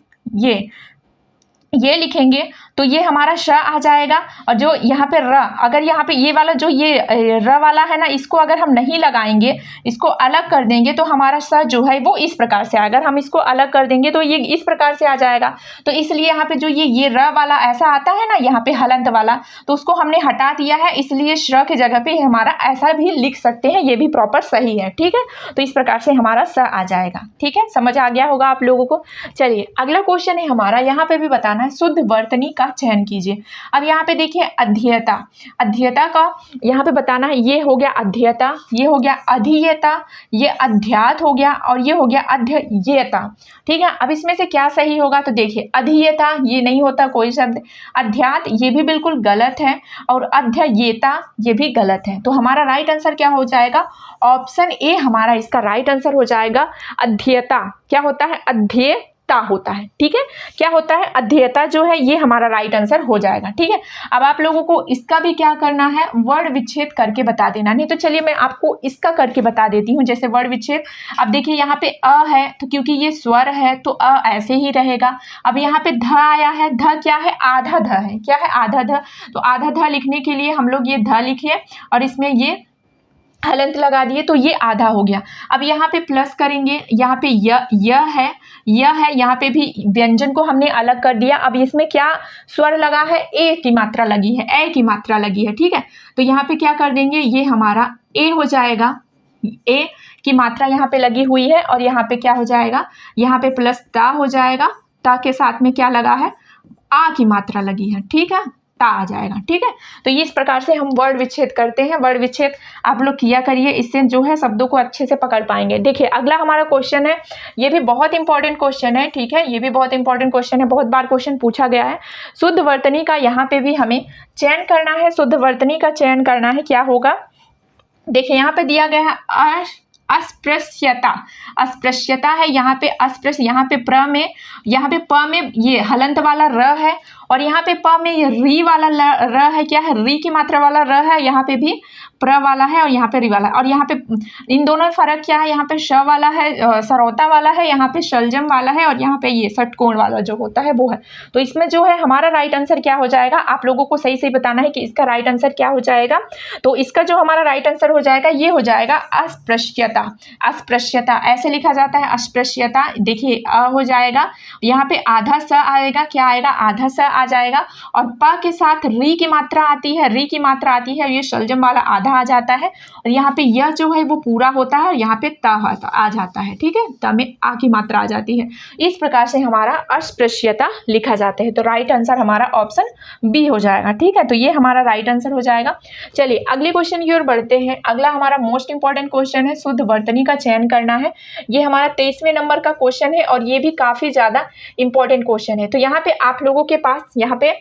ये लिखेंगे तो ये हमारा श आ जाएगा। और जो यहाँ पे र, अगर यहाँ पे ये वाला जो ये र वाला है ना, इसको अगर हम नहीं लगाएंगे, इसको अलग कर देंगे तो हमारा स जो है वो इस प्रकार से, अगर हम इसको अलग कर देंगे तो ये इस प्रकार से आ जाएगा। तो इसलिए यहाँ पे जो ये र वाला ऐसा आता है ना, यहाँ पे हलंत वाला, तो उसको हमने हटा दिया है, इसलिए श्र की जगह पे हमारा ऐसा भी लिख सकते हैं, ये भी प्रॉपर सही है। ठीक है, तो इस प्रकार से हमारा स आ जाएगा। ठीक है, समझ आ गया होगा आप लोगों को। चलिए अगला क्वेश्चन है हमारा, यहाँ पे भी बताना है शुद्ध वर्तनी का चयन कीजिए। अब यहाँ पे देखिए अध्येयता, अध्येयता का यहाँ पे बताना है। ये हो गया अध्येयता, ये हो गया अधियता, ये अध्यात हो गया और ये हो गया अध्ययता। ठीक है, अब इसमें से क्या सही होगा? तो देखिए अध्येयता ये नहीं होता कोई शब्द, अध्यात ये भी बिल्कुल गलत है और अध्ययता ये भी गलत है। तो हमारा राइट आंसर क्या हो जाएगा? ऑप्शन ए हमारा इसका राइट आंसर हो जाएगा। अध्येयता क्या होता है? अध्येय होता है। ठीक है, क्या होता है? अध्येयता जो है ये हमारा राइट आंसर हो जाएगा। ठीक है, अब आप लोगों को इसका भी क्या करना है? वर्ण विच्छेद करके बता देना। नहीं तो चलिए मैं आपको इसका करके बता देती हूँ। जैसे वर्ण विच्छेद, अब देखिए यहाँ पे अ है तो क्योंकि ये स्वर है तो अ ऐसे ही रहेगा। अब यहाँ पे ध आया है, ध क्या है? आधा ध है। क्या है? आधा ध। तो आधा ध लिखने के लिए हम लोग ये ध लिखिए और इसमें ये हलंत लगा दिए तो ये आधा हो गया। अब यहाँ पे प्लस करेंगे, यहाँ पे य है, यहाँ पे भी व्यंजन को हमने अलग कर दिया। अब इसमें क्या स्वर लगा है? ए की मात्रा लगी है, ए की मात्रा लगी है। ठीक है, तो यहाँ पे क्या कर देंगे? ये हमारा ए हो जाएगा, ए की मात्रा यहाँ पे लगी हुई है और यहाँ पे क्या हो जाएगा? यहाँ पे प्लस ता हो जाएगा, ता के साथ में क्या लगा है? आ की मात्रा लगी है। ठीक है, ता आ जाएगा। ठीक है, तो इस प्रकार से हम वर्ण विच्छेद करते हैं। वर्ण विच्छेद आप लोग किया करिए, इससे जो है शब्दों को अच्छे से पकड़ पाएंगे। देखिए अगला हमारा क्वेश्चन है, ये भी बहुत इंपॉर्टेंट क्वेश्चन है। ठीक है, ये भी बहुत इंपॉर्टेंट क्वेश्चन है, बहुत बार क्वेश्चन पूछा गया है। शुद्ध वर्तनी का यहाँ पे भी हमें चयन करना है, शुद्ध वर्तनी का चयन करना है। क्या होगा? देखिए यहाँ पे दिया गया है अस्पृश्यता, अस्पृश्यता है यहाँ पे, अस्पृश्य यहाँ पे प्र में, यहाँ पे प में ये हलंत वाला र है और यहाँ पे प में ये री वाला र है। क्या है? री की मात्रा वाला र है, यहाँ पे भी प्र वाला है और यहाँ पे री वाला है। और यहाँ पे इन दोनों में फर्क क्या है? यहाँ पे श वाला है, सरौता वाला है, यहाँ पे शलजम वाला है और यहाँ पे ये षटकोण वाला जो होता है वो है। तो इसमें जो है हमारा राइट आंसर क्या हो जाएगा? आप लोगों को सही सही बताना है कि इसका राइट आंसर क्या हो जाएगा। तो इसका जो हमारा राइट आंसर हो जाएगा ये हो जाएगा अस्पृश्यता। अस्पृश्यता ऐसे लिखा जाता है, अस्पृश्यता। देखिए अ हो जाएगा, यहाँ पे आधा स आएगा, क्या आएगा? आधा स आ जाएगा और प के साथ री की मात्रा आती है, री की मात्रा आती है, ये शलजम वाला आधा आ जाता है और यहाँ पे यह जो है वो पूरा होता है और यहाँ पे त आ जाता है। ठीक है, त में आ की मात्रा आ जाती है। इस प्रकार से हमारा अस्पृश्यता लिखा जाता है। तो राइट आंसर हमारा ऑप्शन बी हो जाएगा। ठीक है, तो ये हमारा राइट आंसर हो जाएगा। चलिए अगले क्वेश्चन की ओर बढ़ते हैं। अगला हमारा मोस्ट इंपॉर्टेंट क्वेश्चन है, शुद्ध वर्तनी का चयन करना है। ये हमारा 23वें नंबर का क्वेश्चन है और ये भी काफी ज्यादा इंपॉर्टेंट क्वेश्चन है। तो यहाँ पे आप लोगों के पास यहाँ पे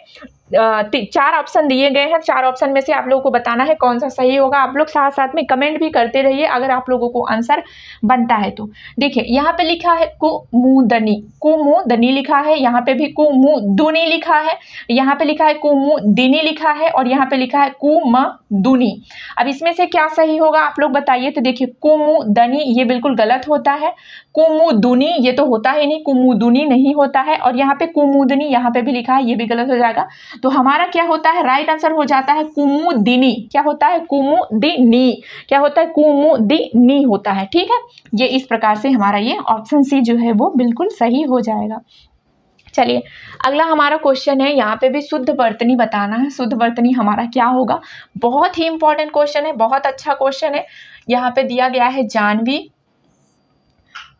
4 ऑप्शन दिए गए हैं। 4 ऑप्शन में से आप लोगों को बताना है कौन सा सही होगा। आप लोग साथ साथ में कमेंट भी करते रहिए अगर आप लोगों को आंसर बनता है तो। देखिए यहाँ पे लिखा है कुमुदनी, कुमुदनी लिखा है, यहाँ पे भी कुमुदुनी लिखा है, यहाँ पे लिखा है कुमुदिनी लिखा है और यहाँ पे लिखा है कुमदुनी। अब इसमें से क्या सही होगा आप लोग बताइए। तो देखिए कुमुदनी ये बिल्कुल गलत होता है, कुमुदुनी ये तो होता ही नहीं, कुमुदुनी नहीं होता है और यहाँ पे कुमुदनी यहाँ पे भी लिखा है, ये भी गलत हो जाएगा। तो हमारा क्या होता है? राइट आंसर हो जाता है कुमुदिनी। क्या होता है? कुमुदिनी। क्या होता है? कुमुदिनी होता है। ठीक है, ये इस प्रकार से हमारा ये ऑप्शन सी जो है वो बिल्कुल सही हो जाएगा। चलिए अगला हमारा क्वेश्चन है, यहाँ पे भी शुद्ध वर्तनी बताना है। शुद्ध वर्तनी हमारा क्या होगा? बहुत ही इंपॉर्टेंट क्वेश्चन है, बहुत अच्छा क्वेश्चन है। यहाँ पे दिया गया है जानवी,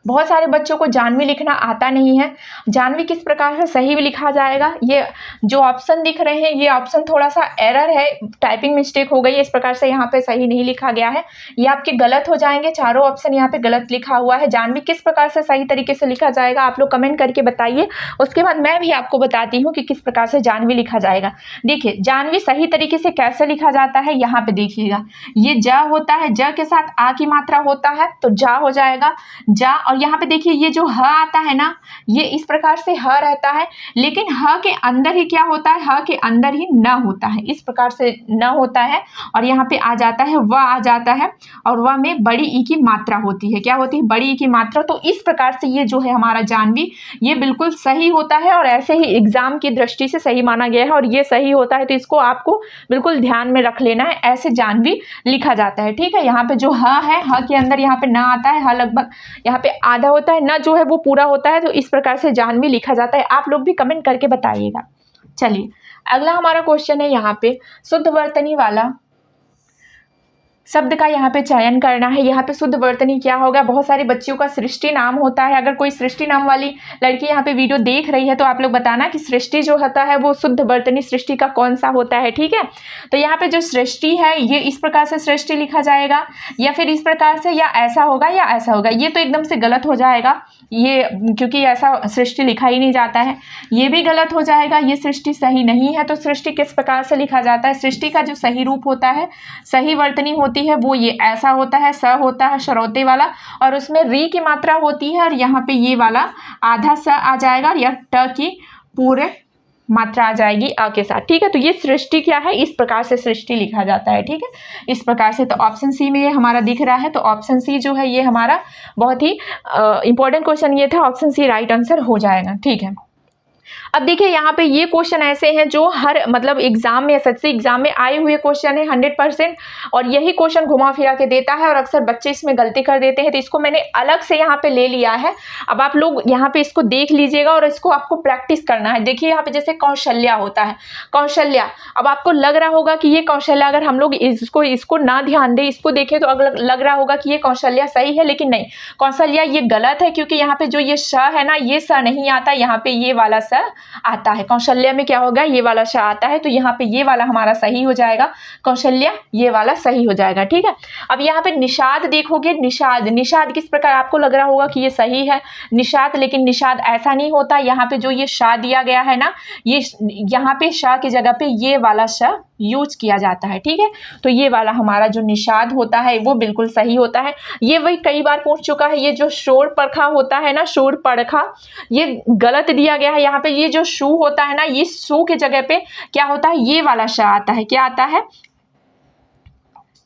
बहुत सारे बच्चों को जानवी लिखना आता नहीं है। जानवी किस प्रकार से सही भी लिखा जाएगा, ये जो ऑप्शन दिख रहे हैं ये ऑप्शन थोड़ा सा एरर है, टाइपिंग मिस्टेक हो गई है, इस प्रकार से यहाँ पे सही नहीं लिखा गया है, ये आपके गलत हो जाएंगे। चारों ऑप्शन यहाँ पे गलत लिखा हुआ है। जानवी किस प्रकार से सही तरीके से लिखा जाएगा आप लोग कमेंट करके बताइए, उसके बाद मैं भी आपको बताती हूँ कि किस प्रकार से जानवी लिखा जाएगा। देखिए जानवी सही तरीके से कैसे लिखा जाता है, यहाँ पे देखिएगा, ये ज होता है, ज के साथ आ की मात्रा होता है तो जा हो जाएगा, जा। और यहाँ पे देखिए ये जो ह आता है ना, ये इस प्रकार से ह रहता है, लेकिन ह के अंदर ही क्या होता है, ह के अंदर ही न होता है, इस प्रकार से न होता है। और यहाँ पे आ जाता है व आ जाता है, और व में बड़ी ई की मात्रा होती है, क्या होती है, बड़ी ई की मात्रा। तो इस प्रकार से ये जो है हमारा जानवी ये बिल्कुल सही होता है, और ऐसे ही एग्जाम की दृष्टि से सही माना गया है, और ये सही होता है तो इसको आपको बिल्कुल ध्यान में रख लेना है, ऐसे जानवी लिखा जाता है। ठीक है, यहाँ पे जो ह है, ह के अंदर यहाँ पे न आता है, ह लगभग यहाँ पे आधा होता है, न जो है वो पूरा होता है, तो इस प्रकार से जानवी लिखा जाता है। आप लोग भी कमेंट करके बताइएगा। चलिए अगला हमारा क्वेश्चन है, यहाँ पे शुद्ध वर्तनी वाला शब्द का यहाँ पे चयन करना है। यहाँ पे शुद्ध वर्तनी क्या होगा, बहुत सारे बच्चों का सृष्टि नाम होता है। अगर कोई सृष्टि नाम वाली लड़की यहाँ पे वीडियो देख रही है तो आप लोग बताना कि सृष्टि जो होता है वो शुद्ध वर्तनी सृष्टि का कौन सा होता है। ठीक है, तो यहाँ पे जो सृष्टि है ये इस प्रकार से सृष्टि लिखा जाएगा, या फिर इस प्रकार से, या ऐसा होगा या ऐसा होगा। ये तो एकदम से गलत हो जाएगा, ये क्योंकि ऐसा सृष्टि लिखा ही नहीं जाता है, ये भी गलत हो जाएगा, ये सृष्टि सही नहीं है। तो सृष्टि किस प्रकार से लिखा जाता है, सृष्टि का जो सही रूप होता है, सही वर्तनी होती है वो ये ऐसा होता है, स होता है शरौते वाला, और उसमें री की मात्रा होती है, और यहाँ पे ये वाला आधा स आ जाएगा, और यह ट की पूरे मात्रा आ जाएगी अ के साथ। ठीक है, तो ये सृष्टि क्या है, इस प्रकार से सृष्टि लिखा जाता है। ठीक है, इस प्रकार से। तो ऑप्शन सी में ये हमारा दिख रहा है, तो ऑप्शन सी जो है ये हमारा बहुत ही इंपॉर्टेंट क्वेश्चन ये था, ऑप्शन सी राइट आंसर हो जाएगा। ठीक है, अब देखिए यहाँ पे ये क्वेश्चन ऐसे हैं जो हर मतलब एग्जाम में, एसएससी एग्जाम में आए हुए क्वेश्चन है 100%, और यही क्वेश्चन घुमा फिरा के देता है, और अक्सर बच्चे इसमें गलती कर देते हैं, तो इसको मैंने अलग से यहाँ पे ले लिया है। अब आप लोग यहाँ पे इसको देख लीजिएगा, और इसको आपको प्रैक्टिस करना है। देखिए यहाँ पे जैसे कौशल्या होता है, कौशल्या, अब आपको लग रहा होगा कि ये कौशल्या, अगर हम लोग इसको ना ध्यान दें, इसको देखें तो लग रहा होगा कि ये कौशल्या सही है, लेकिन नहीं, कौशल्या ये गलत है, क्योंकि यहाँ पे जो ये श है ना, ये स नहीं आता, यहाँ पे ये वाला स आता है। कौशल्या में क्या होगा, ये वाला श आता है, तो यहाँ पे ये वाला हमारा सही हो जाएगा, कौशल्या ये वाला सही हो जाएगा। ठीक है, अब यहाँ पे निषाद देखोगे, निषाद, निषाद किस प्रकार, आपको लग रहा होगा कि ये सही है निषाद, लेकिन निषाद ऐसा नहीं होता। यहाँ पे जो ये श दिया गया है ना, ये यहाँ पे श की जगह पे ये वाला श यूज किया जाता है। ठीक है, तो ये वाला हमारा जो निषाद होता है वो बिल्कुल सही होता है। ये वही कई बार पूछ चुका है, ये जो शोर परखा होता है ना, शोर परखा, ये गलत दिया गया है। यहाँ पे ये जो शू होता है ना, ये शू के जगह पे क्या होता है, ये वाला श आता है, क्या आता है,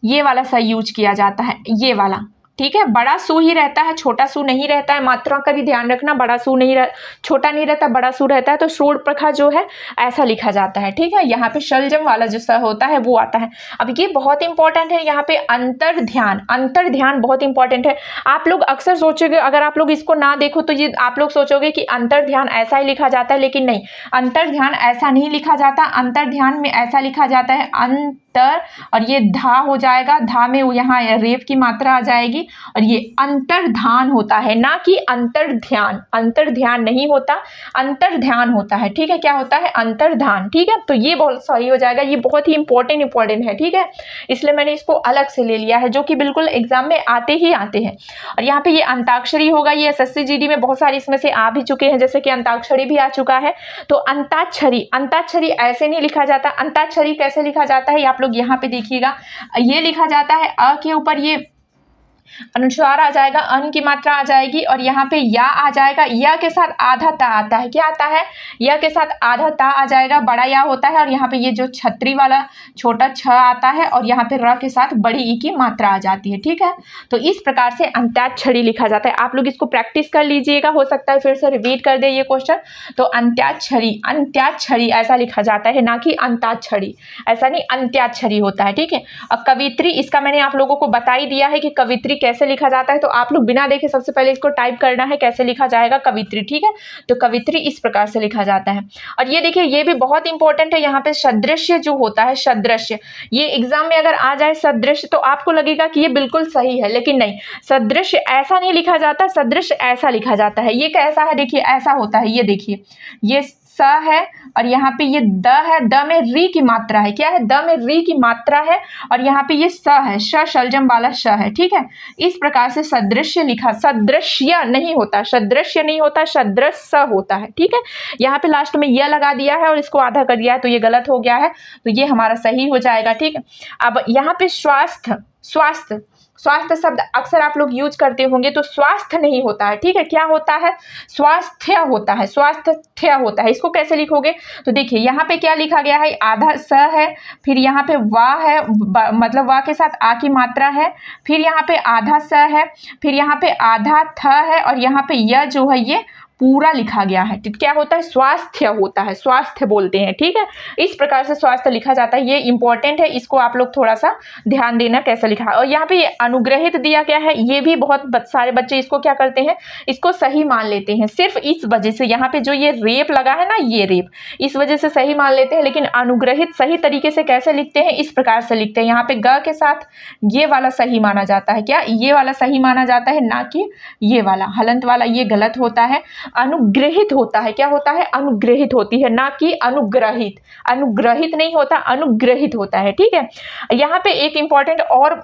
ये वाला सा यूज किया जाता है, ये वाला। ठीक है, बड़ा सू ही रहता है, छोटा सू नहीं रहता है, मात्रा का भी ध्यान रखना, बड़ा सू नहीं छोटा नहीं रहता, बड़ा सू रहता है, तो शोर प्रखा जो है ऐसा लिखा जाता है। ठीक है, यहाँ पे शलजम वाला जो स होता है वो आता है। अब ये बहुत इंपॉर्टेंट है, यहाँ पे अंतर ध्यान, अंतर ध्यान बहुत इंपॉर्टेंट है। आप लोग अक्सर सोचोगे, अगर आप लोग इसको ना देखो तो ये आप लोग सोचोगे कि अंतर ध्यान ऐसा ही लिखा जाता है, लेकिन नहीं, अंतर ध्यान ऐसा नहीं लिखा जाता। अंतर ध्यान में ऐसा लिखा जाता है अंतर, और ये धा हो जाएगा, धा में यहाँ रेफ की मात्रा आ जाएगी, और ये अंतर्धान होता है, ना कि अंतर ध्यान। अंतर ध्यान नहीं होता, अंतर ध्यान होता है। ठीक है, क्या होता है, अंतर्धान। ठीक है, तो ये बहुत सही हो जाएगा, ये बहुत ही इंपॉर्टेंट है। ठीक है, इसलिए मैंने इसको अलग से ले लिया है, जो कि बिल्कुल एग्जाम में आते ही आते हैं। और यहाँ पे ये अंताक्षरी होगा, ये एसएससी जीडी में बहुत सारे इसमें से आ भी चुके हैं, जैसे कि अंताक्षरी भी आ चुका है। तो अंताक्षरी, अंताक्षरी ऐसे नहीं लिखा जाता। अंताक्षरी कैसे लिखा जाता है, आप लोग यहाँ पे देखिएगा, ये लिखा जाता है अ के ऊपर ये अनुस्वार आ जाएगा, अन की मात्रा आ जाएगी, और यहाँ पे या आ जाएगा, या के साथ आधा ता आता है, क्या आता है, या के साथ आधा ता आ जाएगा, बड़ा या होता है, और यहाँ पे ये जो छतरी वाला छोटा छ आता है, और यहाँ पे र के साथ बड़ी ई की मात्रा आ जाती है। ठीक है, तो इस प्रकार से अंत्याक्षरी लिखा जाता है। आप लोग इसको प्रैक्टिस कर लीजिएगा, हो सकता है फिर से रिपीट कर दे ये क्वेश्चन। तो अंत्याक्षरी, अंत्याक्षरी ऐसा लिखा जाता है, ना कि अंताक्षरी, ऐसा नहीं, अंत्याक्षरी होता है। ठीक है, अब कवित्री, इसका मैंने आप लोगों को बता ही दिया है कि कवित्री कवित्री कैसे लिखा जाता है, तो आप लोग बिना देखे सबसे पहले इसको टाइप करना है कैसे लिखा जाएगा कवित्री, ठीक है। तो कवित्री इस प्रकार से लिखा जाता है। और ये देखिए ये भी बहुत इंपॉर्टेंट है, यहाँ पे सदृश्य जो होता है, सदृश्य, ये एग्जाम में अगर आ जाए सदृश्य तो आपको लगेगा कि ये बिल्कुल सही है, लेकिन नहीं, सदृश्य ऐसा नहीं लिखा जाता, सदृश्य ऐसा लिखा जाता है। ये कैसा है, देखिए ऐसा होता है, ये देखिए ये स है और यहाँ पे ये द है, द में री की मात्रा है, क्या है, द में री की मात्रा है, और यहाँ पे ये स है, श शलजम वाला श है, ठीक है। इस प्रकार से सदृश्य लिखा, सदृश्य नहीं होता, सदृश्य नहीं होता, सदृश होता है, ठीक है। यहाँ पे लास्ट में यह लगा दिया है और इसको आधा कर दिया है, तो ये गलत हो गया है, तो ये हमारा सही हो जाएगा, ठीक है। अब यहाँ पे स्वास्थ्य, स्वास्थ्य, स्वास्थ्य शब्द अक्सर आप लोग यूज करते होंगे, तो स्वास्थ्य नहीं होता है, ठीक है, क्या होता है, स्वास्थ्य होता है, स्वास्थ्य होता है। इसको कैसे लिखोगे, तो देखिए यहाँ पे क्या लिखा गया है, आधा स है, फिर यहाँ पे वाह है, मतलब वाह के साथ आ की मात्रा है, फिर यहाँ पे आधा स है, फिर यहाँ पे आधा थ है, और यहाँ पे यह जो है ये पूरा लिखा गया है, क्या होता है, स्वास्थ्य होता है, स्वास्थ्य बोलते हैं, ठीक है। इस प्रकार से स्वास्थ्य लिखा जाता है, ये इंपॉर्टेंट है, इसको आप लोग थोड़ा सा ध्यान देना कैसे लिखा है। और यहाँ पे अनुग्रहित दिया गया है, ये भी बहुत सारे बच्चे इसको क्या करते हैं, इसको सही मान लेते हैं, सिर्फ इस वजह से, यहाँ पे जो ये रेप लगा है ना, ये रेप, इस वजह से सही मान लेते हैं। लेकिन अनुग्रहित सही तरीके से कैसे लिखते हैं, इस प्रकार से लिखते हैं, यहाँ पे ग के साथ ये वाला सही माना जाता है, क्या, ये वाला सही माना जाता है, ना कि ये वाला हलंत वाला, ये गलत होता है। अनुग्रहित होता है, क्या होता है, अनुग्रहित होती है, ना कि अनुग्रहित, अनुग्रहित नहीं होता, अनुग्रहित होता है, ठीक है। यहाँ पे एक इंपॉर्टेंट और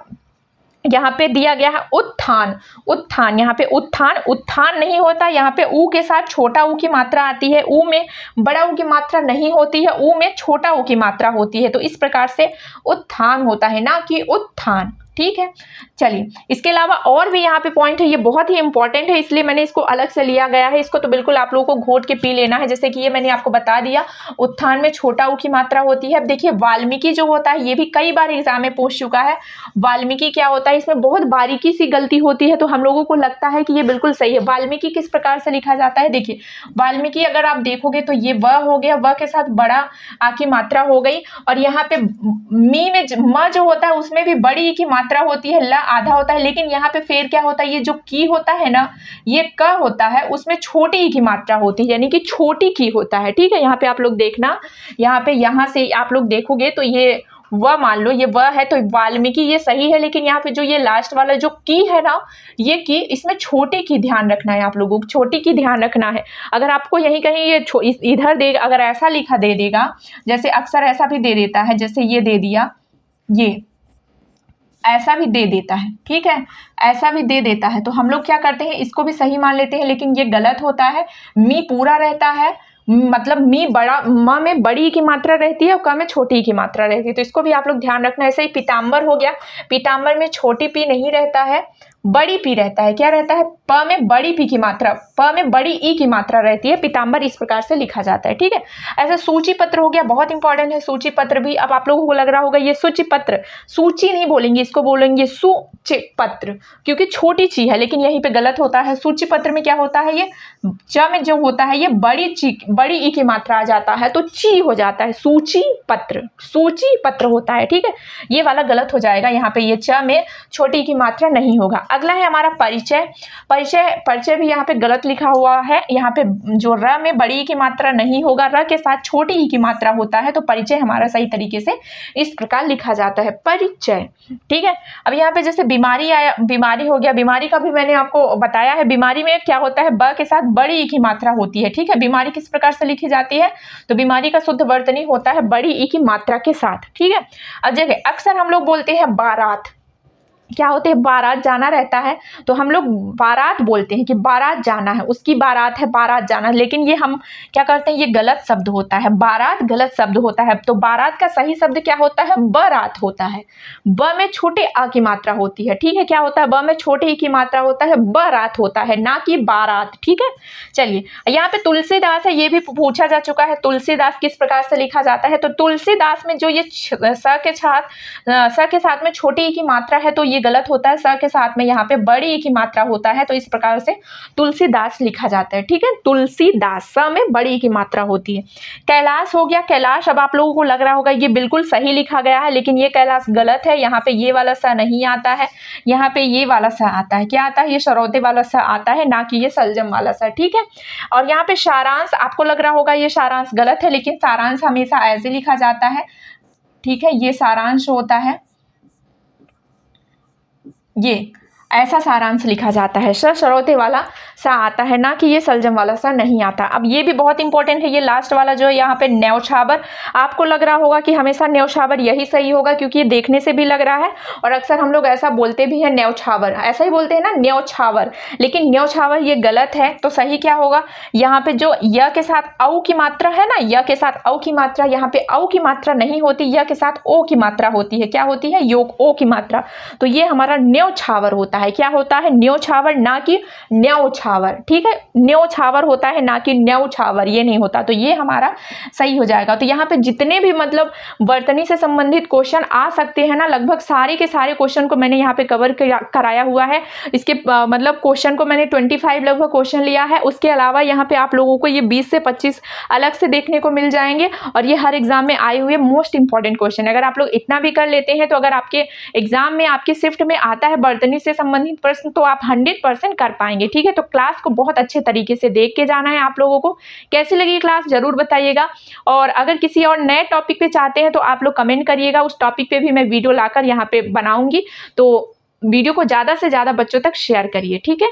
यहाँ पे दिया गया है उत्थान, उत्थान, यहाँ पे उत्थान, उत्थान नहीं होता, यहाँ पे ऊ के साथ छोटा ऊ की मात्रा आती है, ऊ में बड़ा ऊ की मात्रा नहीं होती है, ऊ में छोटा ऊ की मात्रा होती है, तो इस प्रकार से उत्थान होता है, ना कि उत्थान, ठीक है। चलिए इसके अलावा और भी यहाँ पे पॉइंट है, ये बहुत ही इंपॉर्टेंट है, इसलिए मैंने इसको अलग से लिया गया है, इसको तो बिल्कुल आप लोगों को घोट के पी लेना है। जैसे कि ये मैंने आपको बता दिया, उत्थान में छोटा ऊ की मात्रा होती है। अब देखिए वाल्मीकि जो होता है, ये भी कई बार एग्जाम में पूछ चुका है, वाल्मीकि क्या होता है, इसमें बहुत बारीकी सी गलती होती है, तो हम लोगों को लगता है कि ये बिल्कुल सही है। वाल्मीकि किस प्रकार से लिखा जाता है, देखिए वाल्मीकि अगर आप देखोगे तो ये व हो गया, व के साथ बड़ा आ की मात्रा हो गई, और यहाँ पे मी में म जो होता है उसमें भी बड़ी ई की मात्रा होती है, ल आधा होता है, लेकिन यहाँ पे फिर क्या होता है, ये जो की होता है ना, ये क होता है, उसमें छोटी ई की मात्रा होती है, यानी कि छोटी की होता है, ठीक है। यहाँ पे आप लोग देखना, यहाँ पे यहाँ से आप लोग देखोगे तो ये व मान लो ये व है, तो वाल्मीकि ये सही है, लेकिन यहाँ पे जो ये लास्ट वाला जो की है ना, ये की, इसमें छोटे की ध्यान रखना है, आप लोगों को छोटी की ध्यान रखना है। अगर आपको यहीं कहीं ये इधर दे, अगर ऐसा लिखा दे देगा, जैसे अक्सर ऐसा भी दे देता है, जैसे ये दे दिया, ये ऐसा भी दे देता है, ठीक है, ऐसा भी दे देता है, तो हम लोग क्या करते हैं, इसको भी सही मान लेते हैं, लेकिन ये गलत होता है। मी पूरा रहता है, मतलब मी बड़ा, म में बड़ी की मात्रा रहती है और क में छोटी की मात्रा रहती है, तो इसको भी आप लोग ध्यान रखना। ऐसे ही पीताम्बर हो गया, पीताम्बर में छोटी पी नहीं रहता है, बड़ी पी रहता है, क्या रहता है, प में बड़ी पी की मात्रा, प में बड़ी ई की मात्रा रहती है, पीताम्बर इस प्रकार से लिखा जाता है, ठीक है। ऐसे सूची पत्र हो गया, बहुत इंपॉर्टेंट है सूची पत्र भी। अब आप लोगों को लग रहा होगा ये सूची पत्र, सूची नहीं बोलेंगे, इसको बोलेंगे सूची पत्र, क्योंकि छोटी ची है, लेकिन यहीं पे गलत होता है। सूची पत्र में क्या होता है, ये च में जो होता है ये बड़ी ई की मात्रा आ जाता है, तो ची हो जाता है, सूची पत्र, सूची पत्र होता है, ठीक है। ये वाला गलत हो जाएगा, यहाँ पे ये च में छोटी की मात्रा नहीं होगा। अगला है हमारा परिचय, परिचय भी यहाँ पे गलत लिखा हुआ है, यहाँ पे जो र में बड़ी ई की मात्रा नहीं होगा, र के साथ छोटी ई की मात्रा होता है, तो परिचय हमारा सही तरीके से इस प्रकार लिखा जाता है, परिचय, ठीक है। अब यहाँ पे जैसे बीमारी आया, बीमारी हो गया, बीमारी का भी मैंने आपको बताया है, बीमारी में क्या होता है, ब के साथ बड़ी ई की मात्रा होती है, ठीक है। बीमारी किस प्रकार से लिखी जाती है, तो बीमारी का शुद्ध वर्तनी होता है बड़ी ई की मात्रा के साथ, ठीक है। अब जगह अक्सर हम लोग बोलते हैं बारात, क्या होते हैं, बारात जाना रहता है, तो हम लोग बारात बोलते हैं कि बारात जाना है, उसकी बारात है, बारात जाना, लेकिन ये हम क्या करते हैं, ये गलत शब्द होता है, बारात गलत शब्द होता है। तो बारात का सही शब्द क्या होता है, बारात होता है, ब में छोटे आ की मात्रा होती है, ठीक है, क्या होता है, ब में छोटे ई की मात्रा होता है, बारात होता है, ना कि बारात, ठीक है। चलिए यहाँ पे तुलसीदास है, ये भी पूछा जा चुका है, तुलसीदास किस प्रकार से लिखा जाता है, तो तुलसीदास में जो ये स के साथ में छोटी ई की मात्रा है, तो ये गलत होता है, स के साथ में यहाँ पे बड़ी ई की मात्रा होता है, तो इस प्रकार से तुलसीदास लिखा जाता है। ठीक है, तुलसीदास, स में बड़ी ई की मात्रा होती है। कैलाश हो गया, कैलाश। अब आप लोगों को लग रहा होगा ये बिल्कुल सही लिखा गया है, लेकिन ये कैलाश गलत है। यहाँ पे ये वाला स नहीं आता है, यहाँ पे ये वाला स आता है। क्या आता है? ये सरौते वाला स आता है, ना कि ये सलजम वाला स। ठीक है, और यहाँ पे सारांश, आपको लग रहा होगा ये सारांश गलत है, लेकिन सारांश हमेशा ऐसे लिखा जाता है। ठीक है, ये सारांश होता है, ये ऐसा सारांश लिखा जाता है। सरौते वाला सा आता है, ना कि ये सलजम वाला सा नहीं आता। अब ये भी बहुत इंपॉर्टेंट है, ये लास्ट वाला जो है यहाँ पे न्यौछावर। आपको लग रहा होगा कि हमेशा न्यौछावर यही सही होगा, क्योंकि ये देखने से भी लग रहा है और अक्सर हम लोग ऐसा बोलते भी हैं, न्यौछावर, ऐसा ही बोलते हैं ना, न्यौछावर। लेकिन न्यौछावर ये गलत है, तो सही क्या होगा? यहाँ पे जो य के साथ औ की मात्रा है ना, य के साथ औ की मात्रा, यहाँ पे औ की मात्रा नहीं होती, य के साथ ओ की मात्रा होती है। क्या होती है? योग ओ की मात्रा। तो ये हमारा न्यौछावर होता है। क्या होता है? न्यौछावर, ना कि न्यौछावर। ठीक है, न्यौछावर होता है, ना कि न्यौछावर, ये नहीं होता। तो ये हमारा सही हो जाएगा। तो यहाँ पे जितने भी मतलब वर्तनी से संबंधित क्वेश्चन आ सकते हैं ना, लगभग सारे के सारे क्वेश्चन को मैंने यहाँ पे कवर कराया हुआ है। इसके मतलब क्वेश्चन को मैंने 25 लगभग क्वेश्चन लिया है। उसके अलावा यहाँ पे आप लोगों को ये 20 से 25 अलग से देखने को मिल जाएंगे, और ये हर एग्जाम में आए हुए मोस्ट इंपॉर्टेंट क्वेश्चन। अगर आप लोग इतना भी कर लेते हैं, तो अगर आपके एग्जाम में, आपकी शिफ्ट में आता है वर्तनी से संबंधित प्रश्न, तो आप 100% कर पाएंगे। ठीक है, तो क्लास को बहुत अच्छे तरीके से देख के जाना है आप लोगों को। कैसी लगी क्लास जरूर बताइएगा, और अगर किसी और नए टॉपिक पे चाहते हैं तो आप लोग कमेंट करिएगा, उस टॉपिक पे भी मैं वीडियो लाकर यहाँ पे बनाऊंगी। तो वीडियो को ज़्यादा से ज़्यादा बच्चों तक शेयर करिए। ठीक है।